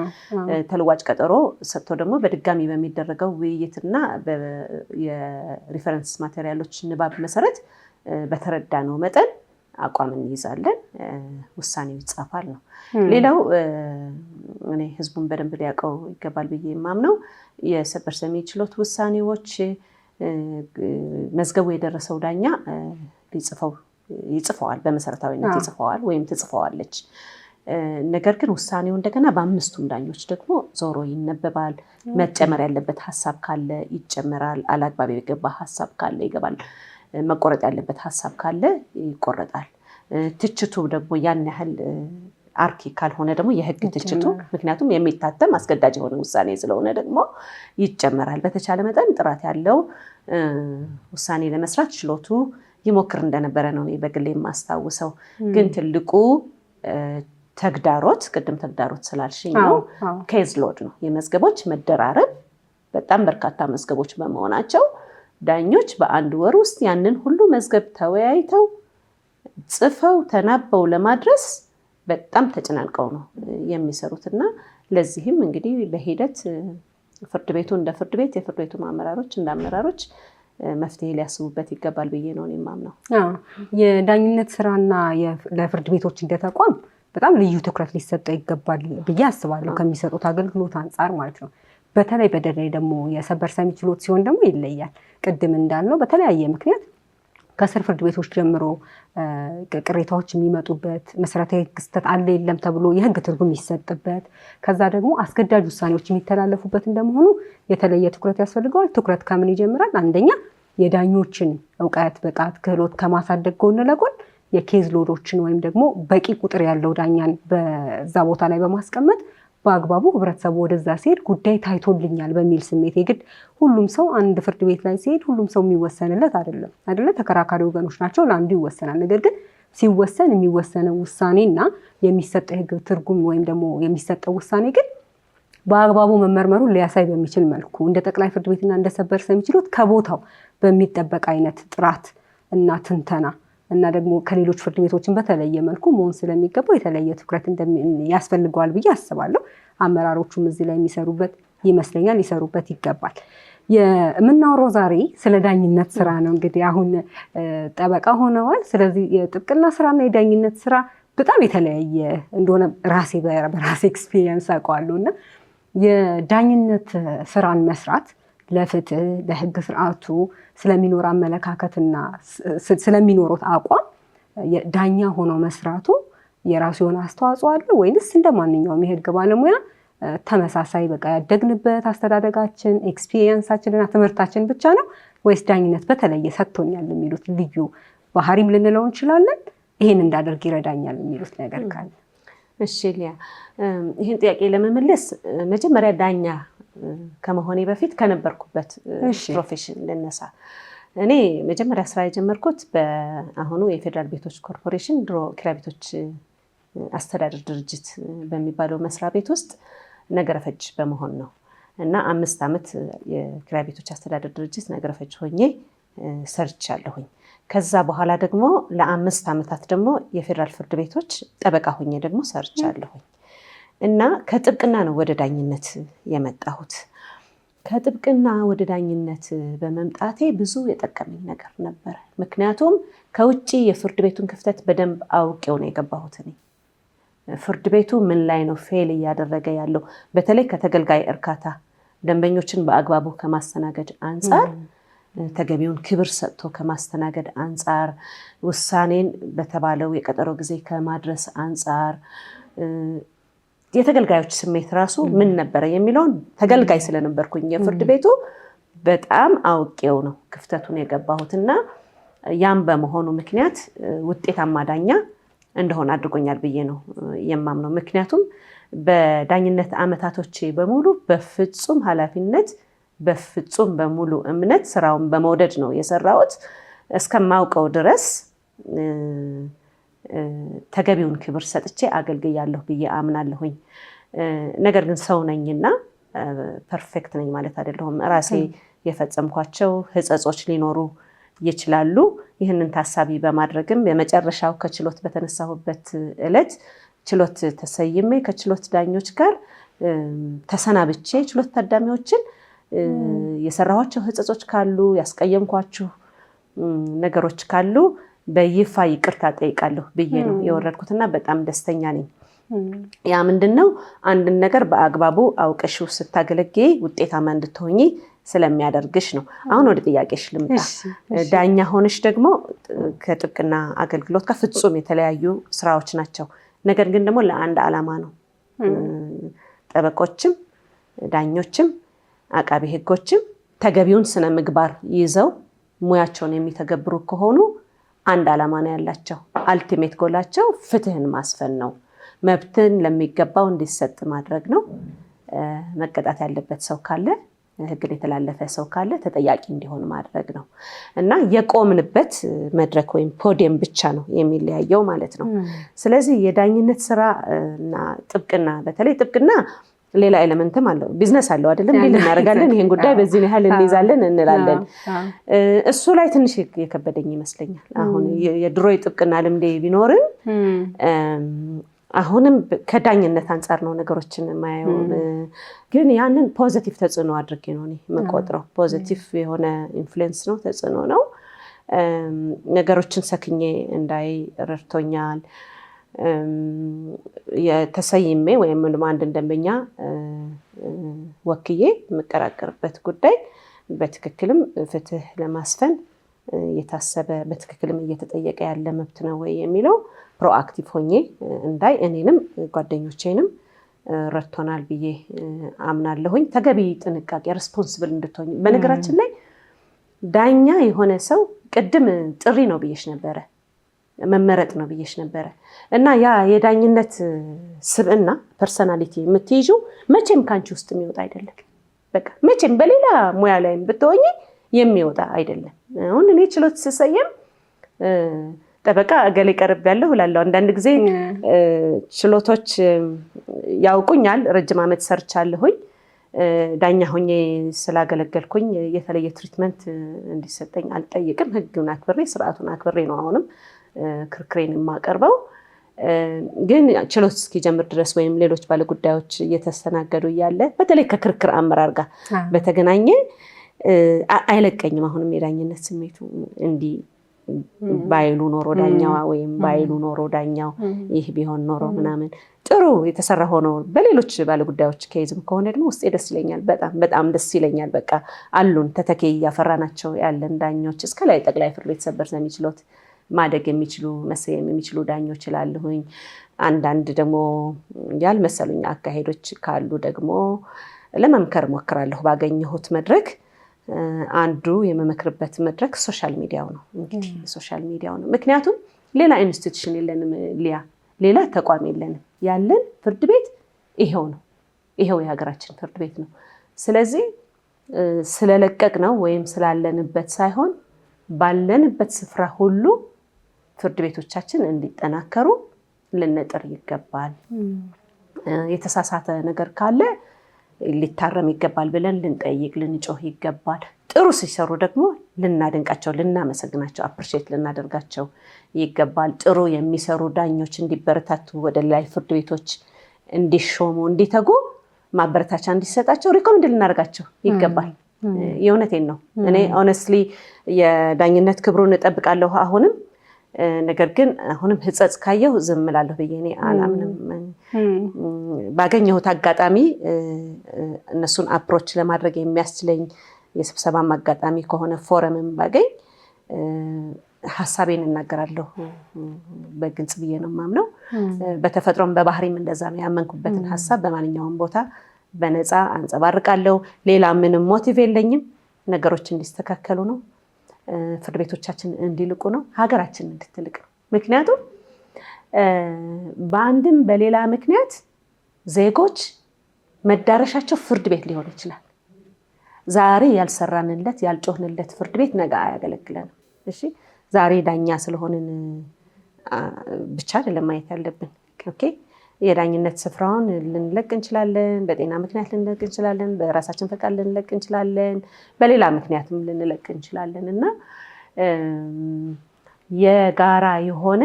ተለዋጭ ቀጠሮ ሰጥቶ ደግሞ በድጋሚ በሚደረገው ውይይትና የሪፈረንስ ማቴሪያሎች ንባብ መሰረት በተረዳነው መጠን አቋም እንይዛለን፣ ውሳኔው ይጻፋል ነው። ሌላው እኔ ህዝቡን በደንብ ሊያውቀው ይገባል ብዬ የማምነው የሰበር ሰሚ ችሎት ውሳኔዎች መዝገቡ የደረሰው ዳኛ ይጽፈዋል፣ በመሰረታዊነት ይጽፈዋል ወይም ትጽፈዋለች። ነገር ግን ውሳኔው እንደገና በአምስቱም ዳኞች ደግሞ ዞሮ ይነበባል። መጨመር ያለበት ሀሳብ ካለ ይጨመራል፣ አላግባብ የገባ ሀሳብ ካለ ይገባል፣ መቆረጥ ያለበት ሀሳብ ካለ ይቆረጣል። ትችቱ ደግሞ ያን ያህል አርኪ ካልሆነ ደግሞ የህግ ትችቱ ምክንያቱም የሚታተም አስገዳጅ የሆነ ውሳኔ ስለሆነ ደግሞ ይጨመራል። በተቻለ መጠን ጥራት ያለው ውሳኔ ለመስራት ችሎቱ ይሞክር እንደነበረ ነው በግሌ የማስታውሰው። ግን ትልቁ ተግዳሮት ቅድም ተግዳሮት ስላልሽኝ ነው ኬዝ ሎድ ነው። የመዝገቦች መደራረብ በጣም በርካታ መዝገቦች በመሆናቸው ዳኞች በአንድ ወር ውስጥ ያንን ሁሉ መዝገብ ተወያይተው ጽፈው ተናበው ለማድረስ በጣም ተጨናንቀው ነው የሚሰሩትና ለዚህም እንግዲህ በሂደት ፍርድ ቤቱ እንደ ፍርድ ቤት የፍርድ ቤቱ አመራሮች እንደ አመራሮች መፍትሄ ሊያስቡበት ይገባል ብዬ ነው የማምነው። የዳኝነት ስራና ለፍርድ ቤቶች እንደተቋም በጣም ልዩ ትኩረት ሊሰጠው ይገባል ብዬ አስባለሁ፣ ከሚሰጡት አገልግሎት አንጻር ማለት ነው። በተለይ ደግሞ የሰበር ሰሚ ችሎት ሲሆን ደግሞ ይለያል። ቅድም እንዳልነው በተለያየ ምክንያት ከስር ፍርድ ቤቶች ጀምሮ ቅሬታዎች የሚመጡበት መሰረታዊ ህግ ስህተት አለ የለም ተብሎ የህግ ትርጉም ይሰጥበት፣ ከዛ ደግሞ አስገዳጅ ውሳኔዎች የሚተላለፉበት እንደመሆኑ የተለየ ትኩረት ያስፈልገዋል። ትኩረት ከምን ይጀምራል? አንደኛ የዳኞችን እውቀት፣ ብቃት፣ ክህሎት ከማሳደግ ጎን ለጎን የኬዝ ሎዶችን ወይም ደግሞ በቂ ቁጥር ያለው ዳኛን በዛ ቦታ ላይ በማስቀመጥ በአግባቡ ህብረተሰቡ ወደዛ ሲሄድ ጉዳይ ታይቶልኛል በሚል ስሜት የግድ ሁሉም ሰው አንድ ፍርድ ቤት ላይ ሲሄድ ሁሉም ሰው የሚወሰንለት አይደለ? ተከራካሪ ወገኖች ናቸው፣ ለአንዱ ይወሰናል። ነገር ግን ሲወሰን የሚወሰነው ውሳኔና የሚሰጠው የህግ ትርጉም ወይም ደግሞ የሚሰጠው ውሳኔ ግን በአግባቡ መመርመሩን ሊያሳይ በሚችል መልኩ እንደ ጠቅላይ ፍርድ ቤትና እንደ ሰበር ሰሚ ችሎት ከቦታው በሚጠበቅ አይነት ጥራት እና ትንተና እና ደግሞ ከሌሎች ፍርድ ቤቶችን በተለየ መልኩ መሆን ስለሚገባው የተለየ ትኩረት ያስፈልገዋል ብዬ አስባለሁ። አመራሮቹም እዚህ ላይ የሚሰሩበት ይመስለኛል፣ ሊሰሩበት ይገባል። የምናወራው ዛሬ ስለ ዳኝነት ስራ ነው። እንግዲህ አሁን ጠበቃ ሆነዋል። ስለዚህ የጥብቅና ስራና የዳኝነት ስራ በጣም የተለያየ እንደሆነ በራሴ ኤክስፒሪየንስ አውቀዋለሁ እና የዳኝነት ስራን መስራት ለፍትህ ለህግ ስርዓቱ ስለሚኖር አመለካከትና ስለሚኖሩት አቋም ዳኛ ሆኖ መስራቱ የራሱ የሆነ አስተዋጽኦ አለ ወይንስ እንደማንኛውም የህግ ባለሙያ ተመሳሳይ በቃ ያደግንበት አስተዳደጋችን ኤክስፒሪየንሳችንና ትምህርታችን ብቻ ነው ወይስ ዳኝነት በተለየ ሰጥቶኛል የሚሉት ልዩ ባህሪም ልንለው እንችላለን? ይሄን እንዳደርግ ይረዳኛል የሚሉት ነገር ካለ? እሺ ሊያ፣ ይሄን ጥያቄ ለመመለስ መጀመሪያ ዳኛ ከመሆኔ በፊት ከነበርኩበት ፕሮፌሽን ልነሳ። እኔ መጀመሪያ ስራ የጀመርኩት በአሁኑ የፌዴራል ቤቶች ኮርፖሬሽን ድሮ ኪራይ ቤቶች አስተዳደር ድርጅት በሚባለው መስሪያ ቤት ውስጥ ነገረፈጅ በመሆን ነው እና 5 ዓመት የኪራይ ቤቶች አስተዳደር ድርጅት ነገረፈጅ ሆኜ ሰርቻለሁኝ። ከዛ በኋላ ደግሞ ለ5 ዓመታት ደግሞ የፌዴራል ፍርድ ቤቶች ጠበቃ ሆኜ ደግሞ ሰርቻለሁኝ እና ከጥብቅና ነው ወደ ዳኝነት የመጣሁት። ከጥብቅና ወደ ዳኝነት በመምጣቴ ብዙ የጠቀመኝ ነገር ነበረ። ምክንያቱም ከውጭ የፍርድ ቤቱን ክፍተት በደንብ አውቄው ነው የገባሁት። እኔ ፍርድ ቤቱ ምን ላይ ነው ፌል እያደረገ ያለው፣ በተለይ ከተገልጋይ እርካታ ደንበኞችን በአግባቡ ከማስተናገድ አንጻር፣ ተገቢውን ክብር ሰጥቶ ከማስተናገድ አንጻር፣ ውሳኔን በተባለው የቀጠሮ ጊዜ ከማድረስ አንጻር የተገልጋዮች ስሜት ራሱ ምን ነበረ የሚለውን ተገልጋይ ስለነበርኩኝ የፍርድ ቤቱ በጣም አውቄው ነው ክፍተቱን የገባሁት እና ያም በመሆኑ ምክንያት ውጤታማ ዳኛ እንደሆነ አድርጎኛል ብዬ ነው የማምነው። ምክንያቱም በዳኝነት ዓመታቶቼ በሙሉ በፍጹም ኃላፊነት በፍጹም በሙሉ እምነት ስራውን በመውደድ ነው የሰራሁት። እስከማውቀው ድረስ ተገቢውን ክብር ሰጥቼ አገልግያለሁ ብዬ አምናለሁኝ። ነገር ግን ሰው ነኝና ፐርፌክት ነኝ ማለት አይደለሁም። ራሴ የፈጸምኳቸው ህጸጾች ሊኖሩ ይችላሉ። ይህንን ታሳቢ በማድረግም የመጨረሻው ከችሎት በተነሳሁበት ዕለት ችሎት ተሰይሜ ከችሎት ዳኞች ጋር ተሰናብቼ ችሎት ታዳሚዎችን የሰራኋቸው ህጸጾች ካሉ ያስቀየምኳችሁ ነገሮች ካሉ በይፋ ይቅርታ ጠይቃለሁ ብዬ ነው የወረድኩትና በጣም ደስተኛ ነኝ። ያ ምንድነው? አንድን ነገር በአግባቡ አውቀሽው ስታገለግይ ውጤታማ እንድትሆኚ ስለሚያደርግሽ ነው። አሁን ወደ ጥያቄሽ ልምጣ። ዳኛ ሆነሽ ደግሞ ከጥብቅና አገልግሎት ጋር ፍጹም የተለያዩ ስራዎች ናቸው። ነገር ግን ደግሞ ለአንድ ዓላማ ነው። ጠበቆችም ዳኞችም አቃቢ ህጎችም ተገቢውን ስነ ምግባር ይዘው ሙያቸውን የሚተገብሩ ከሆኑ አንድ ዓላማ ነው ያላቸው። አልቲሜት ጎላቸው ፍትህን ማስፈን ነው። መብትን ለሚገባው እንዲሰጥ ማድረግ ነው። መቀጣት ያለበት ሰው ካለ፣ ህግን የተላለፈ ሰው ካለ ተጠያቂ እንዲሆን ማድረግ ነው እና የቆምንበት መድረክ ወይም ፖዲየም ብቻ ነው የሚለያየው ማለት ነው። ስለዚህ የዳኝነት ስራ እና ጥብቅና፣ በተለይ ጥብቅና ሌላ ኤሌመንትም አለው፣ ቢዝነስ አለው አይደለም? ዲል እናደርጋለን፣ ይሄን ጉዳይ በዚህ ያህል እንይዛለን እንላለን። እሱ ላይ ትንሽ የከበደኝ ይመስለኛል። አሁን የድሮ የጥብቅና ልምዴ ቢኖርም አሁንም ከዳኝነት አንጻር ነው ነገሮችን የማየው። ግን ያንን ፖዚቲቭ ተጽዕኖ አድርጌ ነው እኔ የምቆጥረው። ፖዚቲቭ የሆነ ኢንፍሉዌንስ ነው፣ ተጽዕኖ ነው። ነገሮችን ሰክኜ እንዳይ ረድቶኛል። የተሰይሜ ወይም አንድ ደንበኛ ወክዬ የምከራከርበት ጉዳይ በትክክልም ፍትህ ለማስፈን የታሰበ በትክክልም እየተጠየቀ ያለ መብት ነው ወይ የሚለው ፕሮአክቲቭ ሆኜ እንዳይ እኔንም ጓደኞቼንም ረድቶናል ብዬ አምናለሁኝ። ተገቢ ጥንቃቄ ሬስፖንሲብል እንድትሆኝ። በነገራችን ላይ ዳኛ የሆነ ሰው ቅድም ጥሪ ነው ብዬሽ ነበረ፣ መመረጥ ነው ብዬሽ ነበረ እና ያ የዳኝነት ስብዕና ፐርሰናሊቲ የምትይዡ መቼም ካንቺ ውስጥ የሚወጣ አይደለም። በቃ መቼም በሌላ ሙያ ላይ ብትሆኚ የሚወጣ አይደለም። አሁን እኔ ችሎት ስሰየም ጠበቃ እገሌ ቀርብ ያለሁ እላለሁ። አንዳንድ ጊዜ ችሎቶች ያውቁኛል፣ ረጅም ዓመት ሰርቻለሁኝ። ዳኛ ሆኜ ስላገለገልኩኝ የተለየ ትሪትመንት እንዲሰጠኝ አልጠይቅም። ህግን አክብሬ ስርዓቱን አክብሬ ነው አሁንም ክርክሬን የማቀርበው። ግን ችሎት እስኪጀምር ድረስ ወይም ሌሎች ባለጉዳዮች እየተስተናገዱ እያለ በተለይ ከክርክር አመራር ጋር በተገናኘ አይለቀኝም። አሁንም የዳኝነት ስሜቱ እንዲህ ባይሉ ኖሮ ዳኛዋ ወይም ባይሉ ኖሮ ዳኛው ይህ ቢሆን ኖሮ ምናምን ጥሩ የተሰራ ሆኖ በሌሎች ባለጉዳዮች ከይዝም ከሆነ ደግሞ ውስጤ ደስ ይለኛል። በጣም ደስ ይለኛል። በቃ አሉን ተተኪ እያፈራናቸው ያለን ዳኞች እስከ ላይ ጠቅላይ ፍርድ ቤት ሰበር ሰሚ ችሎት ማደግ የሚችሉ መሰየም የሚችሉ ዳኞች እላለሁኝ። አንዳንድ ደግሞ ያልመሰሉኝ አካሄዶች ካሉ ደግሞ ለመምከር ሞክራለሁ ባገኘሁት መድረክ። አንዱ የመመክርበት መድረክ ሶሻል ሚዲያው ነው። እንግዲህ ሶሻል ሚዲያው ነው። ምክንያቱም ሌላ ኢንስቲትዩሽን የለንም ሊያ፣ ሌላ ተቋም የለንም። ያለን ፍርድ ቤት ይሄው ነው። ይሄው የሀገራችን ፍርድ ቤት ነው። ስለዚህ ስለለቀቅ ነው ወይም ስላለንበት ሳይሆን ባለንበት ስፍራ ሁሉ ፍርድ ቤቶቻችን እንዲጠናከሩ ልንጥር ይገባል። የተሳሳተ ነገር ካለ ሊታረም ይገባል ብለን ልንጠይቅ ልንጮህ ይገባል። ጥሩ ሲሰሩ ደግሞ ልናደንቃቸው፣ ልናመሰግናቸው፣ አፕሪሼት ልናደርጋቸው ይገባል። ጥሩ የሚሰሩ ዳኞች እንዲበረታቱ፣ ወደ ላይ ፍርድ ቤቶች እንዲሾሙ፣ እንዲተጉ ማበረታቻ እንዲሰጣቸው ሪኮመንድ ልናደርጋቸው ይገባል። የእውነቴን ነው። እኔ ኦነስትሊ የዳኝነት ክብሩን እጠብቃለሁ አሁንም። ነገር ግን አሁንም ህጸጽ ካየሁ ዝም እላለሁ ብዬ እኔ አላምንም። ባገኘሁት አጋጣሚ እነሱን አፕሮች ለማድረግ የሚያስችለኝ የስብሰባም አጋጣሚ ከሆነ ፎረምም ባገኝ ሀሳቤን እናገራለሁ በግልጽ ብዬ ነው የማምነው። በተፈጥሮም በባህሪም እንደዛ ነው። ያመንኩበትን ሀሳብ በማንኛውም ቦታ በነፃ አንጸባርቃለሁ። ሌላ ምንም ሞቲቭ የለኝም። ነገሮች እንዲስተካከሉ ነው። ፍርድ ቤቶቻችን እንዲልቁ ነው። ሀገራችን እንድትልቅ ነው። ምክንያቱም በአንድም በሌላ ምክንያት ዜጎች መዳረሻቸው ፍርድ ቤት ሊሆን ይችላል። ዛሬ ያልሰራንለት ያልጮህንለት ፍርድ ቤት ነገ አያገለግለንም። እሺ፣ ዛሬ ዳኛ ስለሆንን ብቻ አይደለም ማየት ያለብን። ኦኬ፣ የዳኝነት ስፍራውን ልንለቅ እንችላለን። በጤና ምክንያት ልንለቅ እንችላለን። በራሳችን ፈቃድ ልንለቅ እንችላለን። በሌላ ምክንያትም ልንለቅ እንችላለን እና የጋራ የሆነ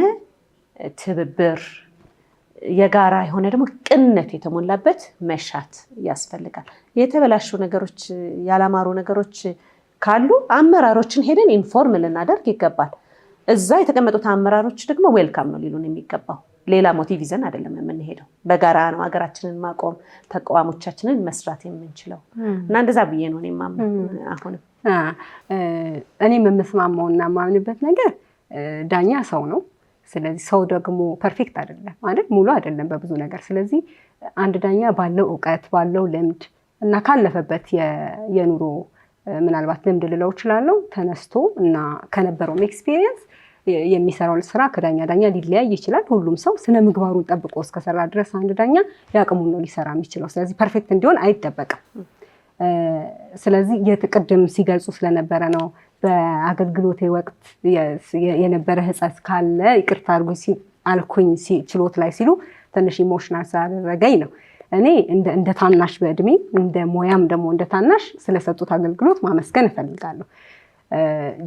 ትብብር፣ የጋራ የሆነ ደግሞ ቅንነት የተሞላበት መሻት ያስፈልጋል። የተበላሹ ነገሮች፣ ያላማሩ ነገሮች ካሉ አመራሮችን ሄደን ኢንፎርም ልናደርግ ይገባል። እዛ የተቀመጡት አመራሮች ደግሞ ዌልካም ነው ሊሉን የሚገባው። ሌላ ሞቲቭ ይዘን አይደለም የምንሄደው። በጋራ ነው ሀገራችንን ማቆም፣ ተቋሞቻችንን መስራት የምንችለው እና እንደዛ ብዬ ነው እኔ የማምነው። አሁንም እኔም የምስማማውና የማምንበት ነገር ዳኛ ሰው ነው። ስለዚህ ሰው ደግሞ ፐርፌክት አይደለም ማለት ሙሉ አይደለም በብዙ ነገር። ስለዚህ አንድ ዳኛ ባለው እውቀት ባለው ልምድ እና ካለፈበት የኑሮ ምናልባት ልምድ ልለው እችላለሁ ተነስቶ እና ከነበረው ኤክስፒሪየንስ የሚሰራው ስራ ከዳኛ ዳኛ ሊለያይ ይችላል። ሁሉም ሰው ስነ ምግባሩን ጠብቆ እስከሰራ ድረስ አንድ ዳኛ ያቅሙን ነው ሊሰራ የሚችለው። ስለዚህ ፐርፌክት እንዲሆን አይጠበቅም። ስለዚህ ቅድም ሲገልጹ ስለነበረ ነው በአገልግሎቴ ወቅት የነበረ ህጸት ካለ ይቅርታ አልኩኝ ችሎት ላይ ሲሉ ትንሽ ኢሞሽናል ስላደረገኝ ነው። እኔ እንደ ታናሽ በእድሜ እንደ ሙያም ደግሞ እንደ ታናሽ ስለሰጡት አገልግሎት ማመስገን እፈልጋለሁ።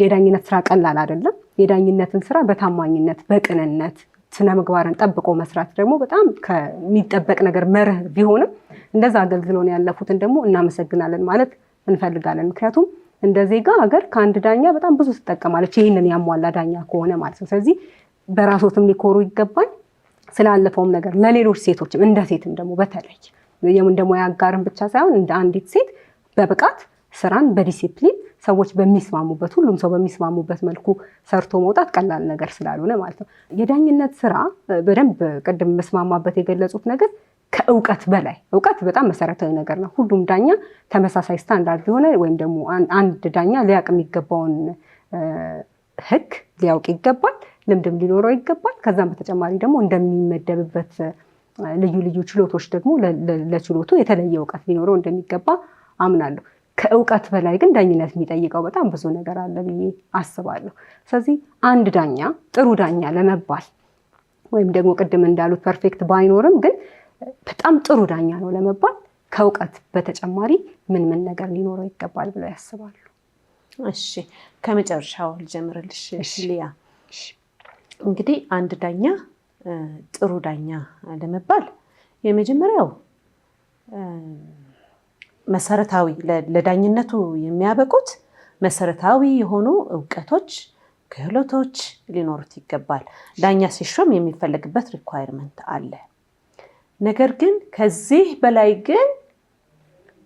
የዳኝነት ስራ ቀላል አይደለም። የዳኝነትን ስራ በታማኝነት በቅንነት ስነ ምግባርን ጠብቆ መስራት ደግሞ በጣም ከሚጠበቅ ነገር መርህ ቢሆንም እንደዛ አገልግሎን ያለፉትን ደግሞ እናመሰግናለን ማለት እንፈልጋለን። ምክንያቱም እንደ ዜጋ ሀገር ከአንድ ዳኛ በጣም ብዙ ትጠቀማለች፣ ይህንን ያሟላ ዳኛ ከሆነ ማለት ነው። ስለዚህ በራሶትም ሊኮሩ ይገባል። ስላለፈውም ነገር ለሌሎች ሴቶችም እንደ ሴትም ደግሞ በተለይ እንደ ሙያ አጋርም ብቻ ሳይሆን እንደ አንዲት ሴት በብቃት ስራን በዲሲፕሊን ሰዎች በሚስማሙበት ሁሉም ሰው በሚስማሙበት መልኩ ሰርቶ መውጣት ቀላል ነገር ስላልሆነ ማለት ነው። የዳኝነት ስራ በደንብ ቅድም መስማማበት የገለጹት ነገር ከእውቀት በላይ እውቀት በጣም መሰረታዊ ነገር ነው። ሁሉም ዳኛ ተመሳሳይ ስታንዳርድ የሆነ ወይም ደግሞ አንድ ዳኛ ሊያውቅ የሚገባውን ህግ ሊያውቅ ይገባል። ልምድም ሊኖረው ይገባል። ከዛም በተጨማሪ ደግሞ እንደሚመደብበት ልዩ ልዩ ችሎቶች ደግሞ ለችሎቱ የተለየ እውቀት ሊኖረው እንደሚገባ አምናለሁ። ከእውቀት በላይ ግን ዳኝነት የሚጠይቀው በጣም ብዙ ነገር አለ ብዬ አስባለሁ። ስለዚህ አንድ ዳኛ ጥሩ ዳኛ ለመባል ወይም ደግሞ ቅድም እንዳሉት ፐርፌክት ባይኖርም ግን በጣም ጥሩ ዳኛ ነው ለመባል ከእውቀት በተጨማሪ ምን ነገር ሊኖረው ይገባል ብለው ያስባሉ? እሺ፣ ከመጨረሻው ልጀምርልሽ ሊያ። እንግዲህ አንድ ዳኛ ጥሩ ዳኛ ለመባል የመጀመሪያው መሰረታዊ ለዳኝነቱ የሚያበቁት መሰረታዊ የሆኑ እውቀቶች፣ ክህሎቶች ሊኖሩት ይገባል። ዳኛ ሲሾም የሚፈለግበት ሪኳየርመንት አለ። ነገር ግን ከዚህ በላይ ግን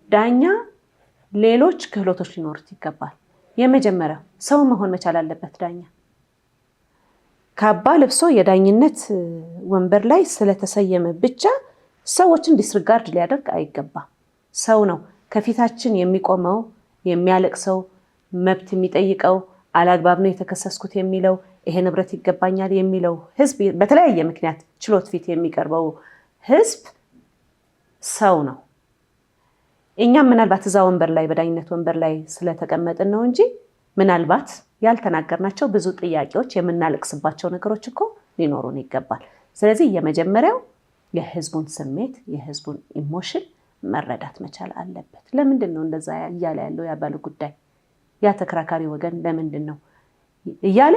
ዳኛ ሌሎች ክህሎቶች ሊኖሩት ይገባል። የመጀመሪያው ሰው መሆን መቻል አለበት። ዳኛ ካባ ለብሶ የዳኝነት ወንበር ላይ ስለተሰየመ ብቻ ሰዎችን ዲስሪጋርድ ሊያደርግ አይገባም። ሰው ነው ከፊታችን የሚቆመው፣ የሚያለቅሰው፣ መብት የሚጠይቀው፣ አላግባብ ነው የተከሰስኩት የሚለው፣ ይሄ ንብረት ይገባኛል የሚለው ህዝብ፣ በተለያየ ምክንያት ችሎት ፊት የሚቀርበው ህዝብ ሰው ነው። እኛም ምናልባት እዛ ወንበር ላይ በዳኝነት ወንበር ላይ ስለተቀመጥን ነው እንጂ ምናልባት ያልተናገርናቸው ብዙ ጥያቄዎች፣ የምናለቅስባቸው ነገሮች እኮ ሊኖሩን ይገባል። ስለዚህ የመጀመሪያው የህዝቡን ስሜት፣ የህዝቡን ኢሞሽን መረዳት መቻል አለበት። ለምንድን ነው እንደዛ እያለ ያለው ያባሉ ጉዳይ? ያ ተከራካሪ ወገን ለምንድን ነው እያለ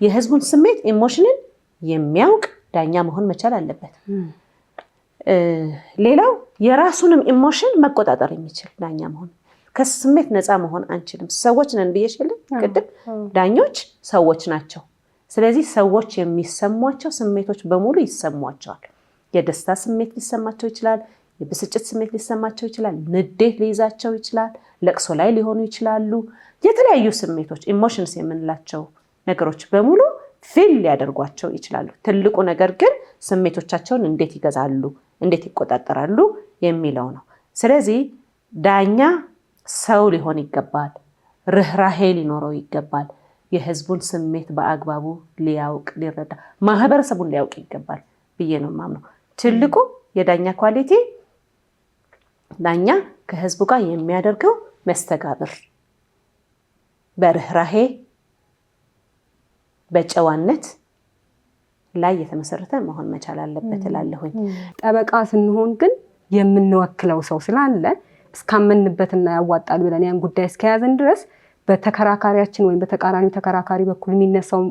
የህዝቡን ስሜት ኢሞሽንን የሚያውቅ ዳኛ መሆን መቻል አለበት። ሌላው የራሱንም ኢሞሽን መቆጣጠር የሚችል ዳኛ መሆን። ከስሜት ነፃ መሆን አንችልም። ሰዎች ነን ብዬሽልኝ ቅድም። ዳኞች ሰዎች ናቸው። ስለዚህ ሰዎች የሚሰሟቸው ስሜቶች በሙሉ ይሰሟቸዋል። የደስታ ስሜት ሊሰማቸው ይችላል። የብስጭት ስሜት ሊሰማቸው ይችላል። ንዴት ሊይዛቸው ይችላል። ለቅሶ ላይ ሊሆኑ ይችላሉ። የተለያዩ ስሜቶች ኢሞሽንስ የምንላቸው ነገሮች በሙሉ ፊል ሊያደርጓቸው ይችላሉ። ትልቁ ነገር ግን ስሜቶቻቸውን እንዴት ይገዛሉ፣ እንዴት ይቆጣጠራሉ የሚለው ነው። ስለዚህ ዳኛ ሰው ሊሆን ይገባል። ርህራሄ ሊኖረው ይገባል። የህዝቡን ስሜት በአግባቡ ሊያውቅ፣ ሊረዳ፣ ማህበረሰቡን ሊያውቅ ይገባል ብዬ ነው የማምነው። ትልቁ የዳኛ ኳሊቲ ዳኛ ከህዝቡ ጋር የሚያደርገው መስተጋብር በርህራሄ በጨዋነት ላይ የተመሰረተ መሆን መቻል አለበት እላለሁኝ። ጠበቃ ስንሆን ግን የምንወክለው ሰው ስላለ እስካመንበትና ያዋጣል ብለን ያን ጉዳይ እስከያዘን ድረስ በተከራካሪያችን ወይም በተቃራኒው ተከራካሪ በኩል የሚነሳው